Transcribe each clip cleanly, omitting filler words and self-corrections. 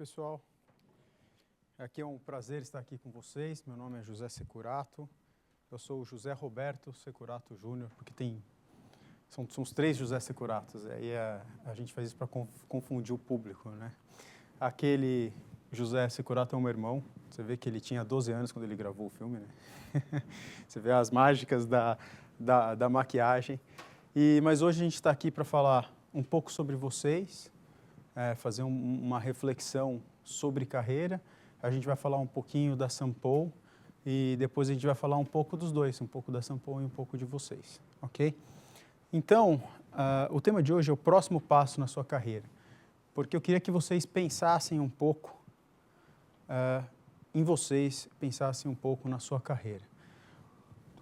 pessoal. Aqui é um prazer estar aqui com vocês. Meu nome é José Securato. Eu sou o José Roberto Securato Júnior, porque são os três José Securatos. Aí a gente faz isso para confundir o público, né? Aquele José Securato é o meu irmão. Você vê que ele tinha 12 anos quando ele gravou o filme, né? Você vê as mágicas da maquiagem. Mas hoje a gente está aqui para falar um pouco sobre vocês, fazer uma reflexão sobre carreira. A gente vai falar um pouquinho da Sampo e depois a gente vai falar um pouco dos dois, um pouco da Sampo e um pouco de vocês, ok? Então, o tema de hoje é o próximo passo na sua carreira, porque eu queria que vocês pensassem um pouco em vocês, pensassem um pouco na sua carreira.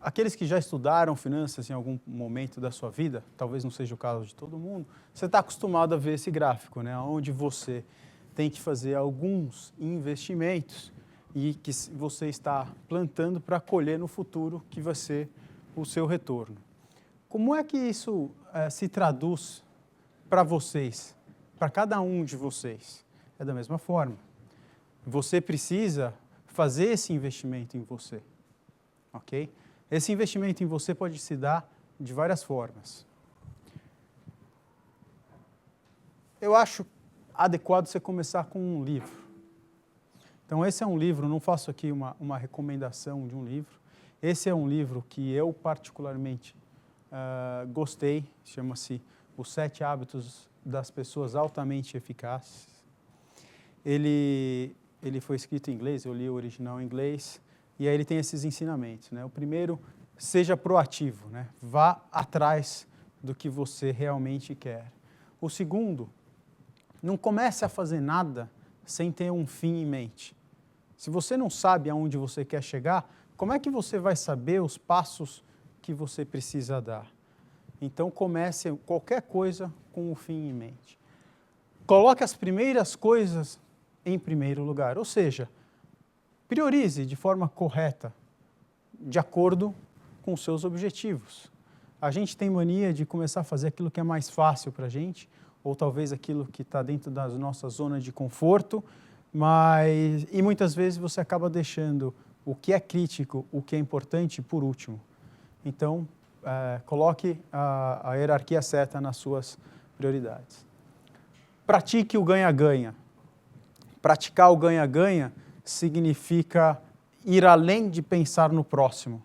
Aqueles que já estudaram finanças em algum momento da sua vida, talvez não seja o caso de todo mundo, você está acostumado a ver esse gráfico, né? Onde você tem que fazer alguns investimentos e que você está plantando para colher no futuro, que vai ser o seu retorno. Como é que isso se traduz para vocês, para cada um de vocês? É da mesma forma. Você precisa fazer esse investimento em você, ok? Esse investimento em você pode se dar de várias formas. Eu acho adequado você começar com um livro. Então, esse é um livro, não faço aqui uma recomendação de um livro. Esse é um livro que eu particularmente gostei, chama-se Os 7 Hábitos das Pessoas Altamente Eficazes. Ele foi escrito em inglês, eu li o original em inglês. E aí ele tem esses ensinamentos, né? O primeiro, seja proativo, né? Vá atrás do que você realmente quer. O segundo, não comece a fazer nada sem ter um fim em mente. Se você não sabe aonde você quer chegar, como é que você vai saber os passos que você precisa dar? Então comece qualquer coisa com o fim em mente. Coloque as primeiras coisas em primeiro lugar, ou seja, priorize de forma correta, de acordo com os seus objetivos. A gente tem mania de começar a fazer aquilo que é mais fácil para a gente, ou talvez aquilo que está dentro da nossa zona de conforto, e muitas vezes você acaba deixando o que é crítico, o que é importante, por último. Então, coloque a hierarquia certa nas suas prioridades. Pratique o ganha-ganha. Praticar o ganha-ganha significa ir além de pensar no próximo.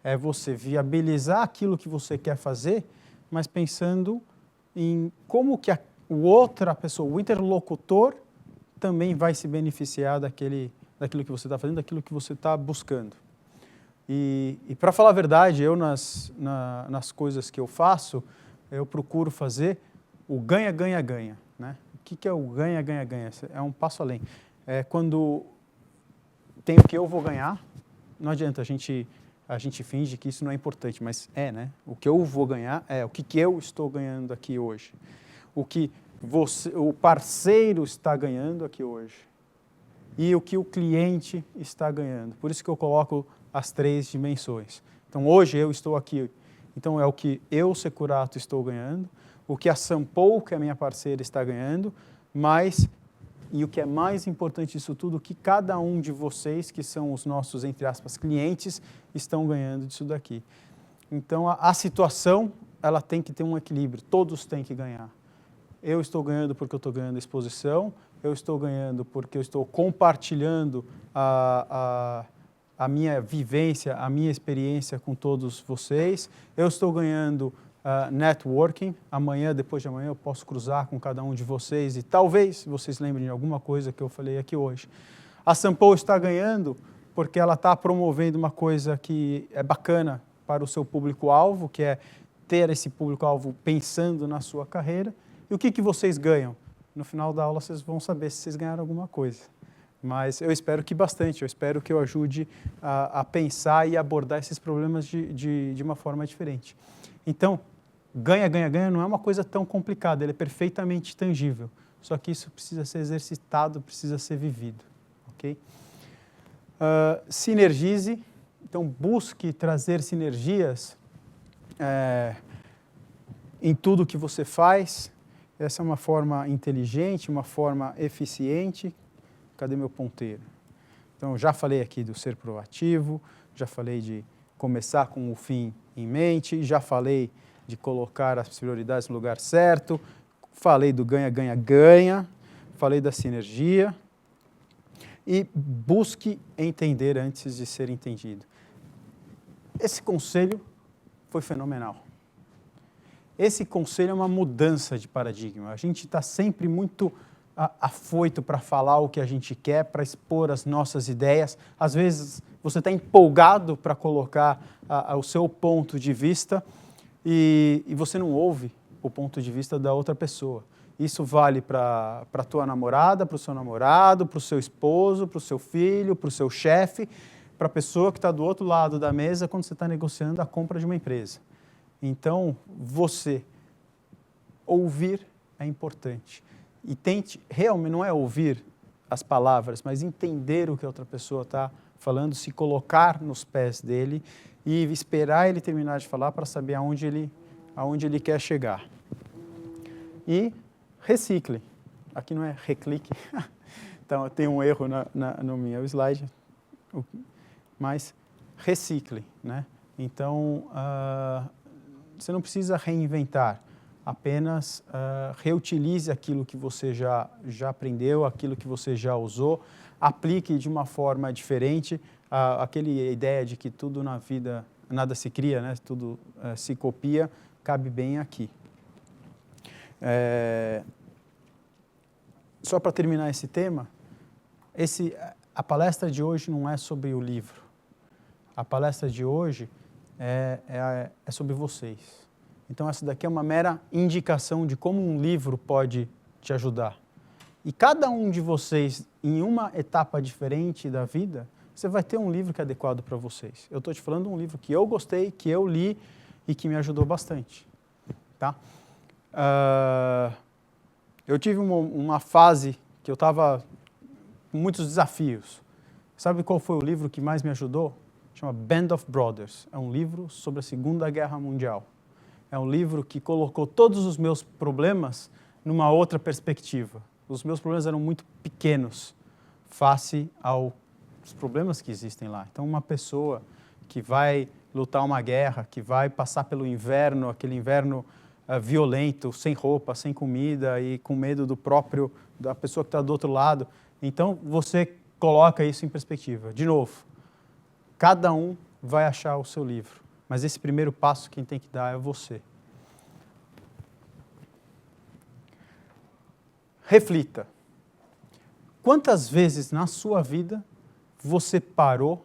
É você viabilizar aquilo que você quer fazer, mas pensando em como que outra pessoa, o interlocutor, também vai se beneficiar daquilo que você está fazendo, daquilo que você está buscando. E para falar a verdade, eu nas coisas que eu faço, eu procuro fazer o ganha-ganha-ganha, né? O que é o ganha-ganha-ganha? É um passo além. É quando tem o que eu vou ganhar, não adianta, a gente finge que isso não é importante, mas né? O que eu vou ganhar o que eu estou ganhando aqui hoje. O que o parceiro está ganhando aqui hoje. E o que o cliente está ganhando. Por isso que eu coloco as 3 dimensões. Então, hoje eu estou aqui. Então, é o que eu, Securato, estou ganhando, o que a Sampo, que é a minha parceira, está ganhando, e o que é mais importante disso tudo, o que cada um de vocês, que são os nossos, entre aspas, clientes, estão ganhando disso daqui. Então, a situação, ela tem que ter um equilíbrio, todos têm que ganhar. Eu estou ganhando porque eu estou ganhando exposição, eu estou ganhando porque eu estou compartilhando a minha vivência, a minha experiência com todos vocês, eu estou ganhando networking, amanhã, depois de amanhã, eu posso cruzar com cada um de vocês e talvez vocês lembrem de alguma coisa que eu falei aqui hoje. A Sampo está ganhando porque ela está promovendo uma coisa que é bacana para o seu público-alvo, que é ter esse público-alvo pensando na sua carreira. E o que vocês ganham? No final da aula vocês vão saber se vocês ganharam alguma coisa. Mas eu espero que bastante, eu espero que eu ajude a pensar e abordar esses problemas de uma forma diferente. Então, ganha-ganha-ganha não é uma coisa tão complicada, ele é perfeitamente tangível. Só que isso precisa ser exercitado, precisa ser vivido. Ok? Sinergize, então busque trazer sinergias em tudo que você faz. Essa é uma forma inteligente, uma forma eficiente, Cadê meu ponteiro? Então, já falei aqui do ser proativo, já falei de começar com o fim em mente, já falei de colocar as prioridades no lugar certo, falei do ganha, ganha, ganha, falei da sinergia e busque entender antes de ser entendido. Esse conselho foi fenomenal. Esse conselho é uma mudança de paradigma. A gente está sempre muito afoito para falar o que a gente quer, para expor as nossas ideias. Às vezes você está empolgado para colocar o seu ponto de vista e você não ouve o ponto de vista da outra pessoa. Isso vale para a tua namorada, para o seu namorado, para o seu esposo, para o seu filho, para o seu chefe, para a pessoa que está do outro lado da mesa quando você está negociando a compra de uma empresa. Então, você ouvir é importante. E tente, realmente, não é ouvir as palavras, mas entender o que a outra pessoa está falando, se colocar nos pés dele e esperar ele terminar de falar para saber aonde ele quer chegar. E recicle. Aqui não é reclique. Então, tem um erro no meu slide. Mas recicle, né? Então, você não precisa reinventar. Apenas reutilize aquilo que você já aprendeu, aquilo que você já usou, aplique de uma forma diferente. Aquela ideia de que tudo na vida, nada se cria, né? Tudo se copia, cabe bem aqui. Só para terminar esse tema, a palestra de hoje não é sobre o livro. A palestra de hoje é sobre vocês. Então, essa daqui é uma mera indicação de como um livro pode te ajudar. E cada um de vocês, em uma etapa diferente da vida, você vai ter um livro que é adequado para vocês. Eu estou te falando de um livro que eu gostei, que eu li e que me ajudou bastante. Tá? Eu tive uma fase que eu estava com muitos desafios. Sabe qual foi o livro que mais me ajudou? Chama Band of Brothers. É um livro sobre a Segunda Guerra Mundial. É um livro que colocou todos os meus problemas numa outra perspectiva. Os meus problemas eram muito pequenos face aos problemas que existem lá. Então, uma pessoa que vai lutar uma guerra, que vai passar pelo inverno, aquele inverno violento, sem roupa, sem comida e com medo da pessoa que está do outro lado. Então, você coloca isso em perspectiva. De novo, cada um vai achar o seu livro. Mas esse primeiro passo quem tem que dar é você. Reflita. Quantas vezes na sua vida você parou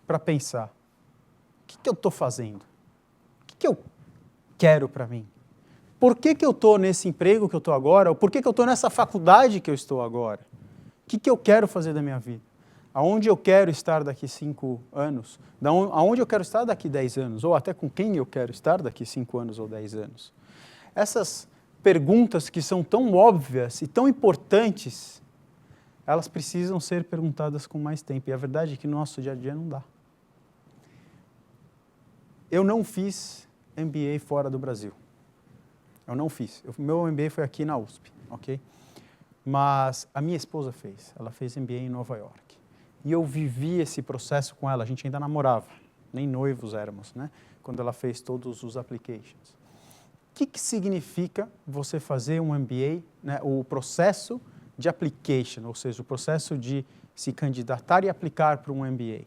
para pensar? O que eu estou fazendo? O que eu quero para mim? Por que eu estou nesse emprego que eu estou agora? Ou por que eu estou nessa faculdade que eu estou agora? O que eu quero fazer da minha vida? Aonde eu quero estar daqui 5 anos? Aonde eu quero estar daqui 10 anos? Ou até com quem eu quero estar daqui 5 anos ou 10 anos? Essas perguntas que são tão óbvias e tão importantes, elas precisam ser perguntadas com mais tempo. E a verdade é que no nosso dia a dia não dá. Eu não fiz MBA fora do Brasil. Eu não fiz. Meu MBA foi aqui na USP, ok? Mas a minha esposa fez. Ela fez MBA em Nova York. E eu vivi esse processo com ela. A gente ainda namorava, nem noivos éramos, né? Quando ela fez todos os applications. O que significa você fazer um MBA, né? O processo de application, ou seja, o processo de se candidatar e aplicar para um MBA.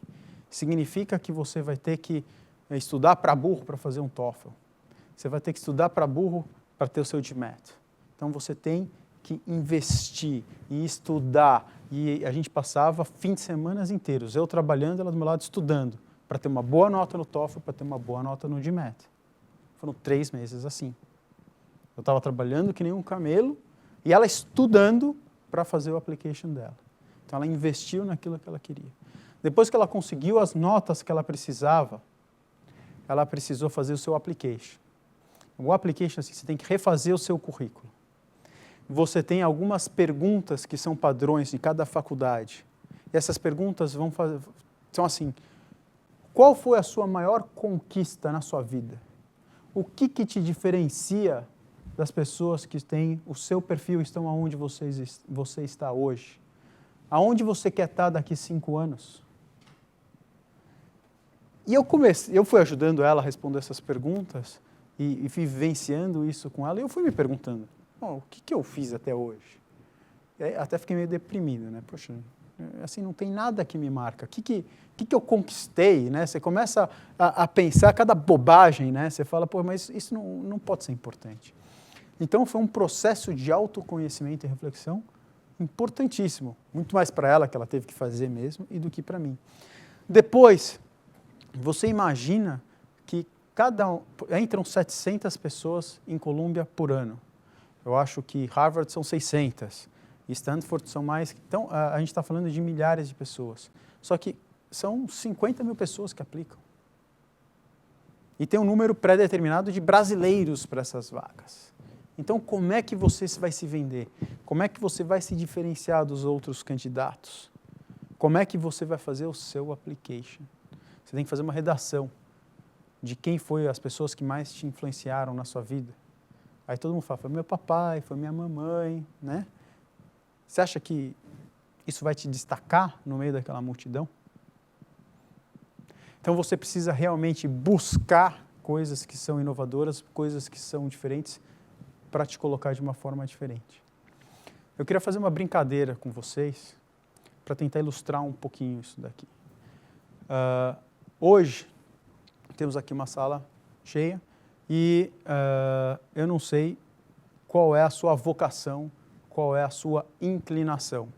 Significa que você vai ter que estudar para burro para fazer um TOEFL. Você vai ter que estudar para burro para ter o seu GMAT. Então, você tem que investir e estudar. E a gente passava fins de semana inteiros, eu trabalhando, ela do meu lado estudando, para ter uma boa nota no TOEFL, para ter uma boa nota no GMAT. Foram 3 meses assim. Eu estava trabalhando que nem um camelo e ela estudando para fazer o application dela. Então, ela investiu naquilo que ela queria. Depois que ela conseguiu as notas que ela precisava, ela precisou fazer o seu application. O application, assim, você tem que refazer o seu currículo. Você tem algumas perguntas que são padrões de cada faculdade. E essas perguntas são assim: qual foi a sua maior conquista na sua vida? O que te diferencia das pessoas que têm o seu perfil e estão onde você está hoje? Aonde você quer estar daqui 5 anos? E eu fui ajudando ela a responder essas perguntas e fui vivenciando isso com ela e eu fui me perguntando, o que eu fiz até hoje? E aí, até fiquei meio deprimido, né? Poxa, assim, não tem nada que me marca. O que eu conquistei, né? Você começa a pensar cada bobagem, né? Você fala, pô, mas isso não pode ser importante. Então, foi um processo de autoconhecimento e reflexão importantíssimo. Muito mais para ela, que ela teve que fazer mesmo, e do que para mim. Depois, você imagina que entram 700 pessoas em Colômbia por ano. Eu acho que Harvard são 600. Stanford são mais. Então, a gente está falando de milhares de pessoas. Só que são 50 mil pessoas que aplicam. E tem um número pré-determinado de brasileiros para essas vagas. Então, como é que você vai se vender? Como é que você vai se diferenciar dos outros candidatos? Como é que você vai fazer o seu application? Você tem que fazer uma redação de quem foi as pessoas que mais te influenciaram na sua vida. Aí todo mundo fala, foi meu papai, foi minha mamãe, né? Você acha que isso vai te destacar no meio daquela multidão? Então você precisa realmente buscar coisas que são inovadoras, coisas que são diferentes, para te colocar de uma forma diferente. Eu queria fazer uma brincadeira com vocês, para tentar ilustrar um pouquinho isso daqui. Hoje, temos aqui uma sala cheia, e eu não sei qual é a sua vocação, qual é a sua inclinação.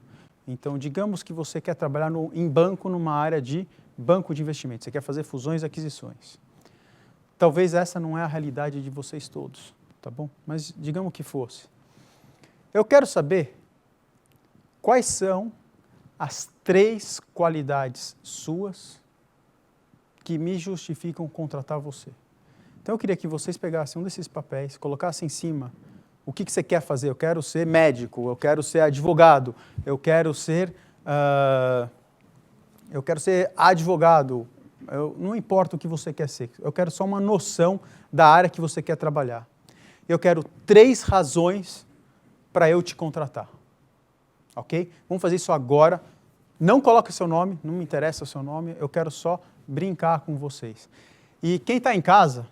Então, digamos que você quer trabalhar em banco, numa área de banco de investimentos, você quer fazer fusões e aquisições. Talvez essa não é a realidade de vocês todos, tá bom? Mas digamos que fosse. Eu quero saber quais são as 3 qualidades suas que me justificam contratar você. Então, eu queria que vocês pegassem um desses papéis, colocassem em cima o que você quer fazer. Eu quero ser médico, eu quero ser advogado, eu quero ser advogado. Não importa o que você quer ser, eu quero só uma noção da área que você quer trabalhar. Eu quero 3 razões para eu te contratar. Ok? Vamos fazer isso agora. Não coloque o seu nome, não me interessa o seu nome, eu quero só brincar com vocês. E quem está em casa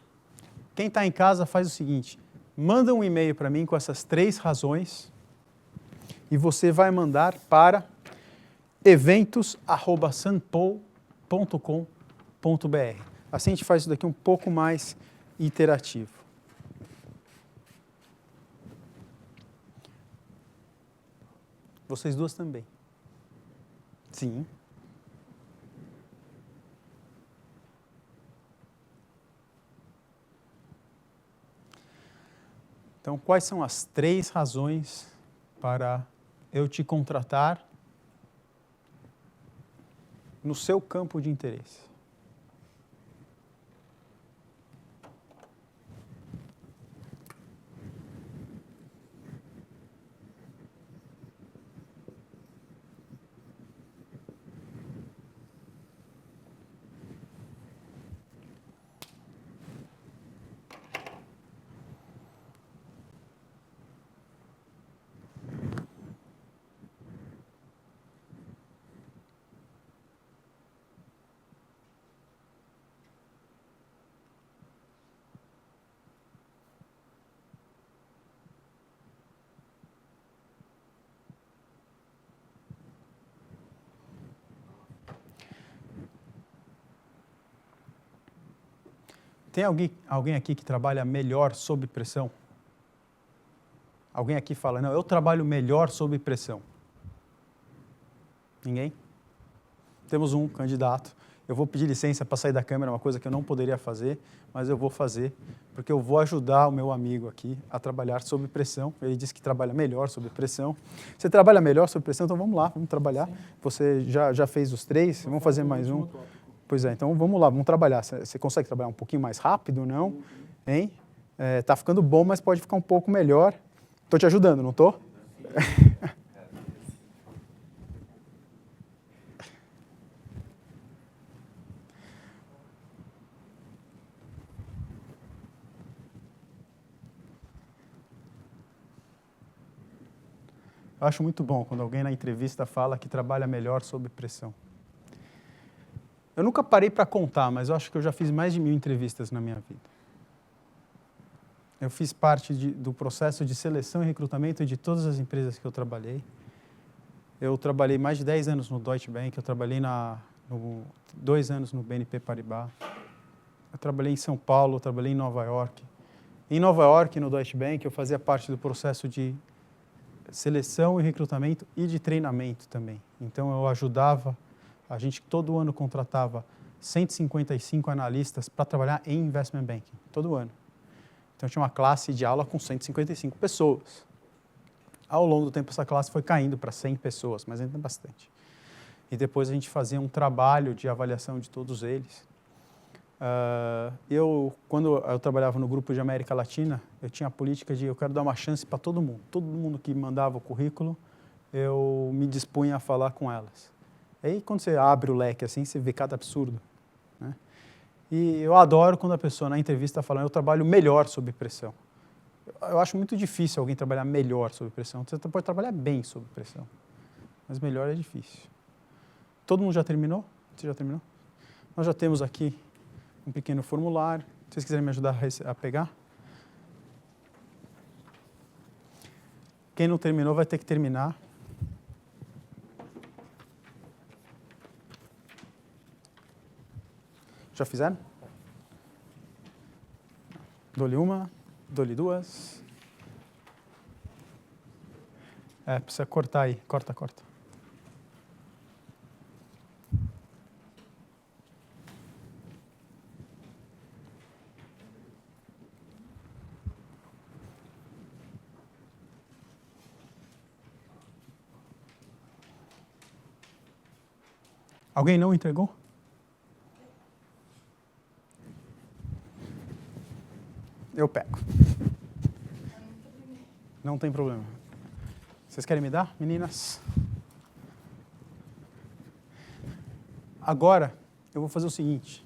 faz o seguinte, manda um e-mail para mim com essas 3 razões e você vai mandar para eventos@sanpol.com.br. Assim a gente faz isso daqui um pouco mais interativo. Vocês duas também. Sim. Então, quais são as 3 razões para eu te contratar no seu campo de interesse? Tem alguém aqui que trabalha melhor sob pressão? Alguém aqui fala, não, eu trabalho melhor sob pressão. Ninguém? Temos um candidato. Eu vou pedir licença para sair da câmera, uma coisa que eu não poderia fazer, mas eu vou fazer, porque eu vou ajudar o meu amigo aqui a trabalhar sob pressão. Ele disse que trabalha melhor sob pressão. Você trabalha melhor sob pressão, então vamos lá, vamos trabalhar. Sim. Você já fez os 3, vamos fazer mais um. Pois é, então vamos lá, vamos trabalhar. Você consegue trabalhar um pouquinho mais rápido, não? Hein? Tá ficando bom, mas pode ficar um pouco melhor. Estou te ajudando, não estou? Eu acho muito bom quando alguém na entrevista fala que trabalha melhor sob pressão. Eu nunca parei para contar, mas eu acho que eu já fiz mais de 1000 entrevistas na minha vida. Eu fiz parte do processo de seleção e recrutamento de todas as empresas que eu trabalhei. Eu trabalhei mais de 10 anos no Deutsche Bank, eu trabalhei 2 anos no BNP Paribas. Eu trabalhei em São Paulo, eu trabalhei em Nova York. Em Nova York, no Deutsche Bank, eu fazia parte do processo de seleção e recrutamento e de treinamento também. Então, eu ajudava, a gente todo ano contratava 155 analistas para trabalhar em investment banking, todo ano. Então, tinha uma classe de aula com 155 pessoas. Ao longo do tempo, essa classe foi caindo para 100 pessoas, mas ainda bastante. E depois a gente fazia um trabalho de avaliação de todos eles. Quando eu trabalhava no grupo de América Latina, eu tinha a política de eu quero dar uma chance para todo mundo. Todo mundo que mandava o currículo, eu me dispunha a falar com elas. Aí, quando você abre o leque assim, você vê cada absurdo, né? E eu adoro quando a pessoa na entrevista está falando, eu trabalho melhor sob pressão. Eu acho muito difícil alguém trabalhar melhor sob pressão. Você pode trabalhar bem sob pressão, mas melhor é difícil. Todo mundo já terminou? Você já terminou? Nós já temos aqui um pequeno formulário. Se vocês quiserem me ajudar a pegar. Quem não terminou vai ter que terminar. Já fizeram? Dou-lhe uma, dou-lhe duas. Precisa cortar aí. Corta. Alguém não entregou? Eu pego. Não tem problema. Vocês querem me dar, meninas? Agora, eu vou fazer o seguinte.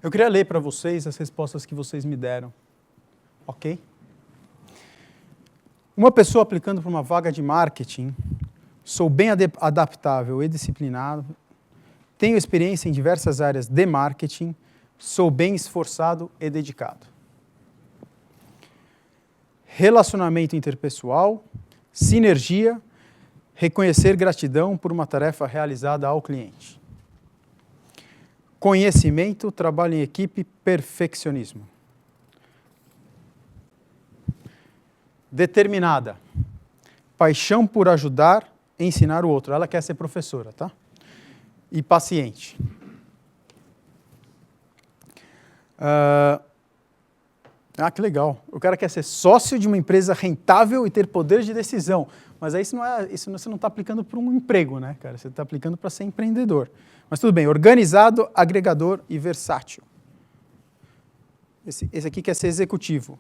Eu queria ler para vocês as respostas que vocês me deram. Ok? Uma pessoa aplicando para uma vaga de marketing, sou bem adaptável e disciplinado, tenho experiência em diversas áreas de marketing, sou bem esforçado e dedicado. Relacionamento interpessoal, sinergia, reconhecer gratidão por uma tarefa realizada ao cliente. Conhecimento, trabalho em equipe, perfeccionismo. Determinada, paixão por ajudar, ensinar o outro. Ela quer ser professora, tá? E paciente. Que legal. O cara quer ser sócio de uma empresa rentável e ter poder de decisão. Mas aí isso você não está aplicando para um emprego, né, cara? Você está aplicando para ser empreendedor. Mas tudo bem. Organizado, agregador e versátil. Esse aqui quer ser executivo.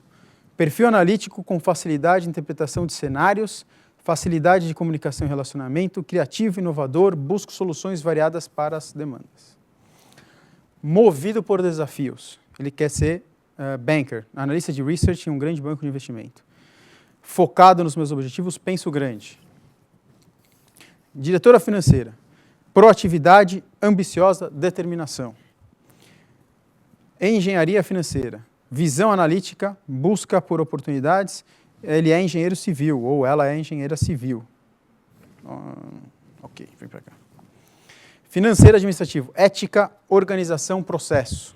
Perfil analítico com facilidade de interpretação de cenários, facilidade de comunicação e relacionamento, criativo, inovador, busca soluções variadas para as demandas. Movido por desafios. Ele quer ser banker, analista de research em um grande banco de investimento. Focado nos meus objetivos, penso grande. Diretora financeira. Proatividade, ambiciosa, determinação. Engenharia financeira. Visão analítica, busca por oportunidades, ele é engenheiro civil, ou ela é engenheira civil. Ok, vem para cá. Financeiro administrativo, ética, organização, processo.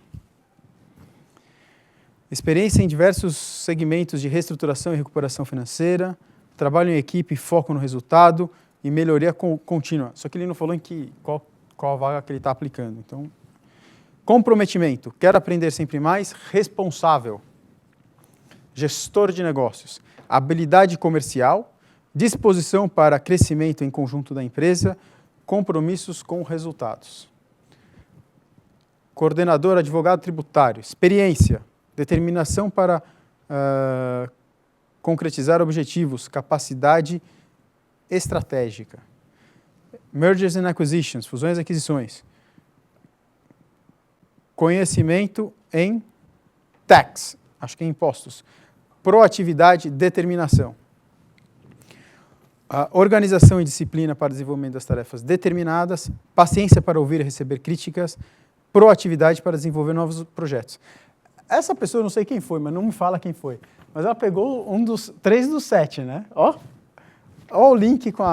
Experiência em diversos segmentos de reestruturação e recuperação financeira, trabalho em equipe, foco no resultado e melhoria contínua. Só que ele não falou em qual vaga que ele está aplicando. Então, comprometimento, quer aprender sempre mais, responsável, gestor de negócios, habilidade comercial, disposição para crescimento em conjunto da empresa, compromissos com resultados. Coordenador, advogado tributário, experiência, determinação para concretizar objetivos, capacidade estratégica. Mergers and acquisitions, fusões e aquisições. Conhecimento em tax, acho que é impostos. Proatividade, determinação. A organização e disciplina para desenvolvimento das tarefas determinadas, paciência para ouvir e receber críticas, proatividade para desenvolver novos projetos. Essa pessoa, eu não sei quem foi, mas não me fala quem foi, mas ela pegou 3 dos 7, né? Ó o link com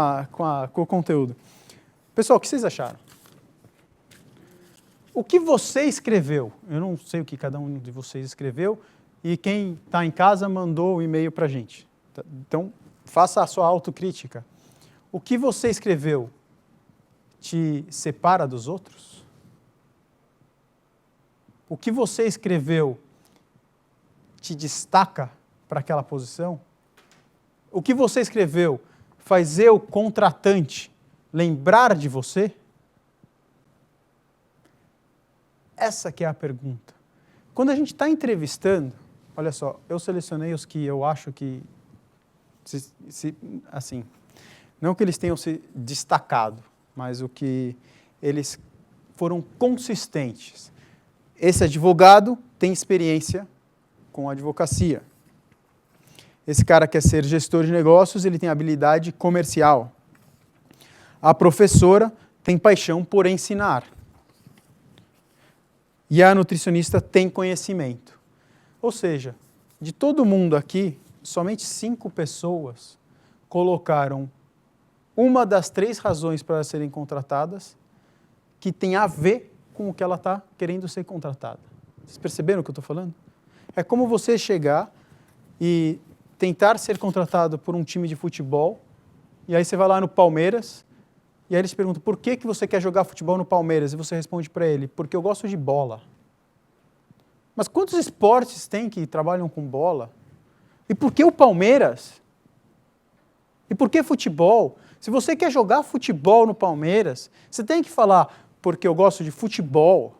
o conteúdo. Pessoal, o que vocês acharam? O que você escreveu? Eu não sei o que cada um de vocês escreveu e quem está em casa mandou o e-mail para a gente. Então, faça a sua autocrítica. O que você escreveu te separa dos outros? O que você escreveu te destaca para aquela posição? O que você escreveu faz eu, contratante, lembrar de você? Essa que é a pergunta. Quando a gente está entrevistando, olha só, eu selecionei os que eu acho que, assim, não que eles tenham se destacado, mas o que eles foram consistentes. Esse advogado tem experiência com advocacia. Esse cara quer ser gestor de negócios, ele tem habilidade comercial. A professora tem paixão por ensinar. E a nutricionista tem conhecimento. Ou seja, de todo mundo aqui, somente 5 pessoas colocaram uma das 3 razões para serem contratadas que tem a ver com o que ela está querendo ser contratada. Vocês perceberam o que eu estou falando? É como você chegar e tentar ser contratado por um time de futebol, e aí você vai lá no Palmeiras, e aí eles perguntam, por que você quer jogar futebol no Palmeiras? E você responde para ele, porque eu gosto de bola. Mas quantos esportes tem que trabalham com bola? E por que o Palmeiras? E por que futebol? Se você quer jogar futebol no Palmeiras, você tem que falar, porque eu gosto de futebol,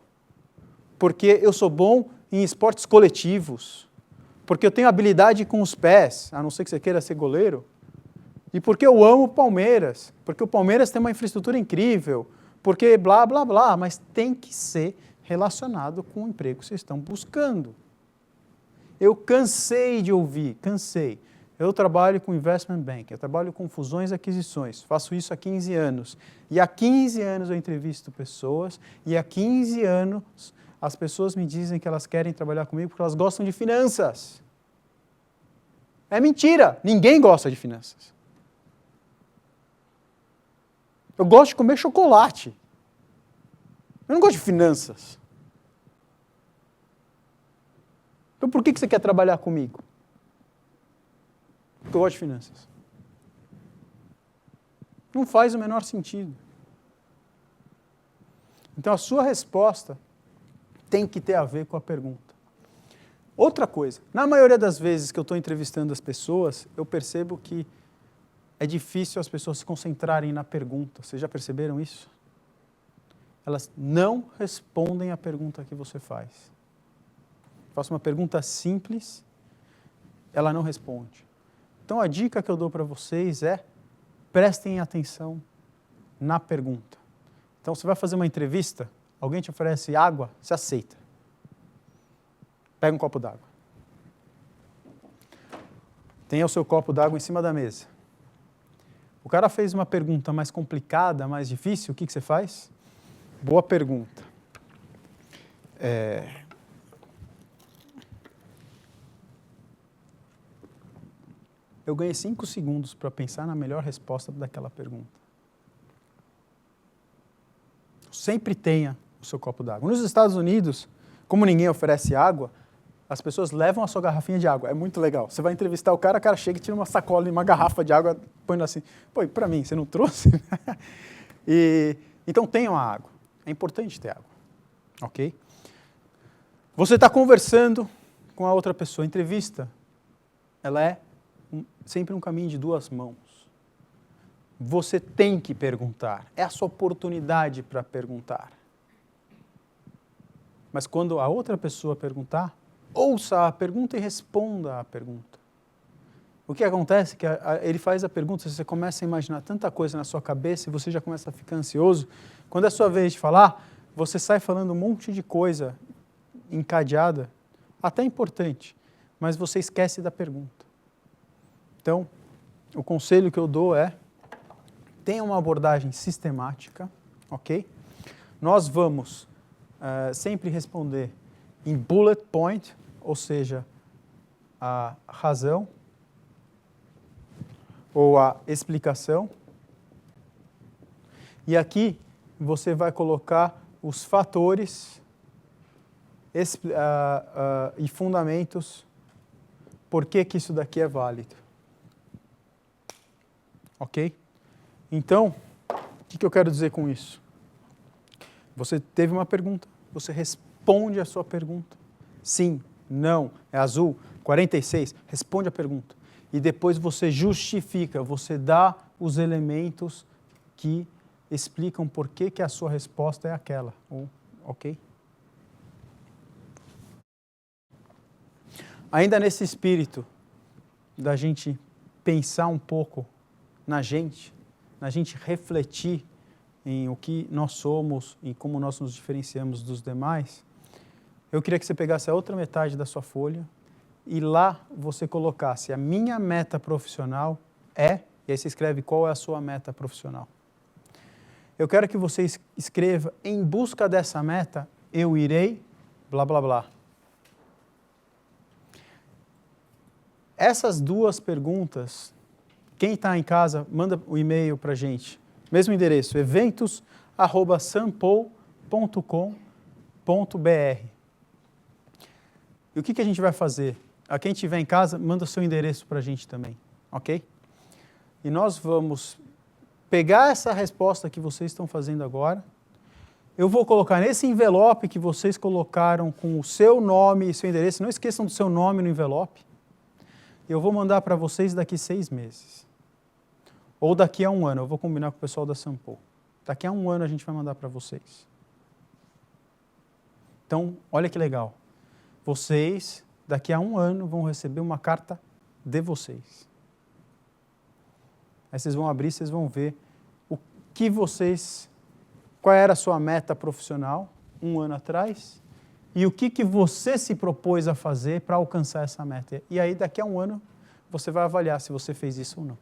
porque eu sou bom em esportes coletivos, porque eu tenho habilidade com os pés, a não ser que você queira ser goleiro, e porque eu amo o Palmeiras, porque o Palmeiras tem uma infraestrutura incrível, porque blá, blá, blá, mas tem que ser relacionado com o emprego que vocês estão buscando. Eu cansei de ouvir, Eu trabalho com investment bank, eu trabalho com fusões e aquisições, faço isso há 15 anos. E há 15 anos eu entrevisto pessoas, e há 15 anos as pessoas me dizem que elas querem trabalhar comigo porque elas gostam de finanças. É mentira, ninguém gosta de finanças. Eu gosto de comer chocolate. Eu não gosto de finanças. Então por que você quer trabalhar comigo? Porque eu gosto de finanças. Não faz o menor sentido. Então a sua resposta tem que ter a ver com a pergunta. Outra coisa, na maioria das vezes que eu estou entrevistando as pessoas, eu percebo que é difícil as pessoas se concentrarem na pergunta. Vocês já perceberam isso? Elas não respondem a pergunta que você faz. Faço uma pergunta simples, ela não responde. Então a dica que eu dou para vocês é, prestem atenção na pergunta. Então você vai fazer uma entrevista, alguém te oferece água, você aceita. Pega um copo d'água. Tenha o seu copo d'água em cima da mesa. O cara fez uma pergunta mais complicada, mais difícil, o que você faz? Boa pergunta. Eu ganhei 5 segundos para pensar na melhor resposta daquela pergunta. Sempre tenha o seu copo d'água. Nos Estados Unidos, como ninguém oferece água, as pessoas levam a sua garrafinha de água. É muito legal. Você vai entrevistar o cara chega e tira uma sacola e uma garrafa de água, põe assim. Pô, e para mim, você não trouxe? Então tenham a água. É importante ter água. Ok? Você está conversando com a outra pessoa. A entrevista, ela é sempre um caminho de 2 mãos. Você tem que perguntar. É a sua oportunidade para perguntar. Mas quando a outra pessoa perguntar, ouça a pergunta e responda à pergunta. O que acontece é que ele faz a pergunta, você começa a imaginar tanta coisa na sua cabeça e você já começa a ficar ansioso. Quando é a sua vez de falar, você sai falando um monte de coisa encadeada. até importante, mas você esquece da pergunta. Então, o conselho que eu dou é, tenha uma abordagem sistemática, ok? Nós vamos sempre responder em bullet point, ou seja, a razão ou a explicação. E aqui você vai colocar os fatores e fundamentos por que isso daqui é válido. Ok? Então, o que eu quero dizer com isso? Você teve uma pergunta, você responde a sua pergunta. Sim, não, é azul, 46, responde a pergunta. E depois você justifica, você dá os elementos que explicam por que a sua resposta é aquela. Ok? Ainda nesse espírito da gente pensar um pouco na gente refletir em o que nós somos e como nós nos diferenciamos dos demais, eu queria que você pegasse a outra metade da sua folha e lá você colocasse a minha meta profissional é, e aí você escreve qual é a sua meta profissional. Eu quero que você escreva, em busca dessa meta, eu irei, blá, blá, blá. Essas duas perguntas, quem está em casa, manda o e-mail para a gente. Mesmo endereço, eventos@sampo.com.br. E o que a gente vai fazer? A quem estiver em casa, manda o seu endereço para a gente também, ok? E nós vamos pegar essa resposta que vocês estão fazendo agora, eu vou colocar nesse envelope que vocês colocaram com o seu nome e seu endereço, não esqueçam do seu nome no envelope, eu vou mandar para vocês daqui 6 meses. Ou daqui a 1 ano, eu vou combinar com o pessoal da Sampo. Daqui a 1 ano a gente vai mandar para vocês. Então, olha que legal. Vocês, daqui a 1 ano, vão receber uma carta de vocês. Aí vocês vão abrir, vocês vão ver o que vocês, qual era a sua meta profissional 1 ano atrás e o que você se propôs a fazer para alcançar essa meta. E aí, daqui a 1 ano, você vai avaliar se você fez isso ou não.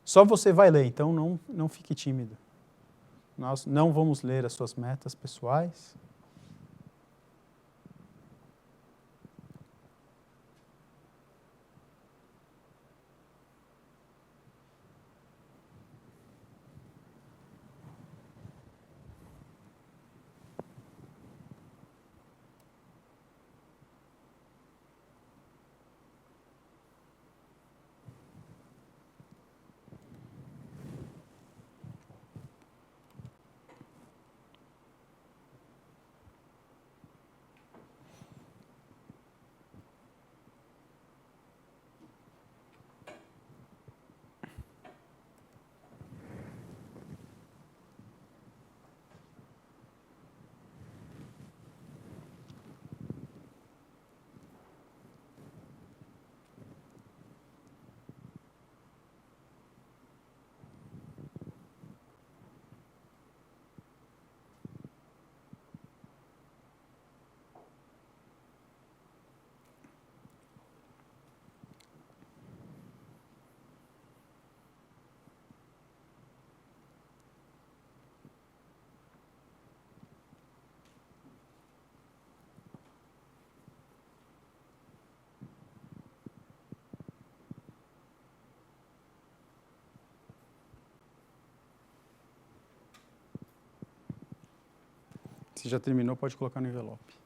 Só você vai ler, então não fique tímido. Nós não vamos ler as suas metas pessoais. Se já terminou, pode colocar no envelope.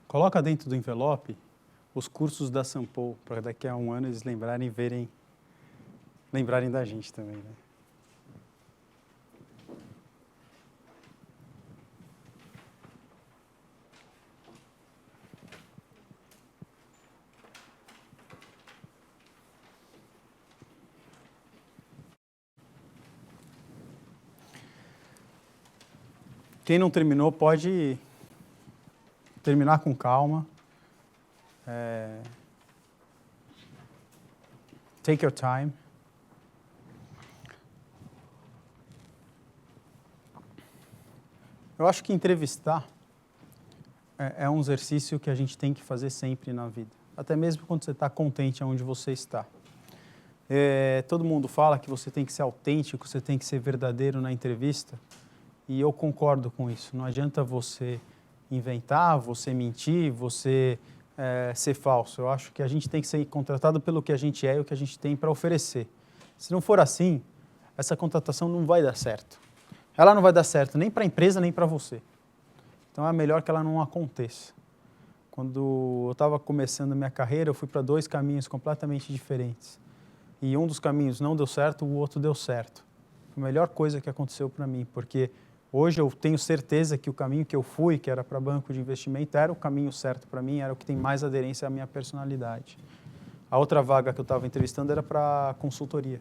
Coloca dentro do envelope os cursos da Sampo, para daqui a 1 ano eles lembrarem da gente também, né? Quem não terminou pode terminar com calma. Take your time. Eu acho que entrevistar é um exercício que a gente tem que fazer sempre na vida. Até mesmo quando você está contente onde você está. Todo mundo fala que você tem que ser autêntico, você tem que ser verdadeiro na entrevista. E eu concordo com isso. Não adianta você inventar, você mentir, você ser falso. Eu acho que a gente tem que ser contratado pelo que a gente é e o que a gente tem para oferecer. Se não for assim, essa contratação não vai dar certo. Ela não vai dar certo nem para a empresa, nem para você. Então é melhor que ela não aconteça. Quando eu estava começando a minha carreira, eu fui para 2 caminhos completamente diferentes. E um dos caminhos não deu certo, o outro deu certo. Foi a melhor coisa que aconteceu para mim, porque hoje eu tenho certeza que o caminho que eu fui, que era para banco de investimento, era o caminho certo para mim, era o que tem mais aderência à minha personalidade. A outra vaga que eu estava entrevistando era para consultoria.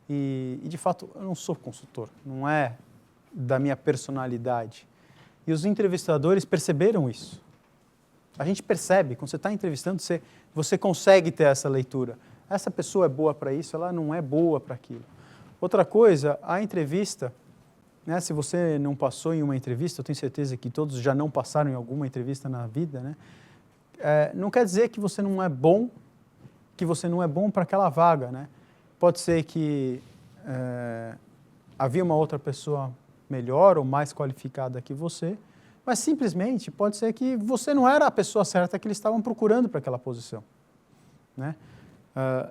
E, de fato, eu não sou consultor, não é da minha personalidade. E os entrevistadores perceberam isso. A gente percebe, quando você está entrevistando, você consegue ter essa leitura. Essa pessoa é boa para isso, ela não é boa para aquilo. Outra coisa, a entrevista, né, se você não passou em uma entrevista, eu tenho certeza que todos já não passaram em alguma entrevista na vida, né? Não quer dizer que você não é bom, para aquela vaga, né? Pode ser que havia uma outra pessoa melhor ou mais qualificada que você, mas simplesmente pode ser que você não era a pessoa certa que eles estavam procurando para aquela posição, né?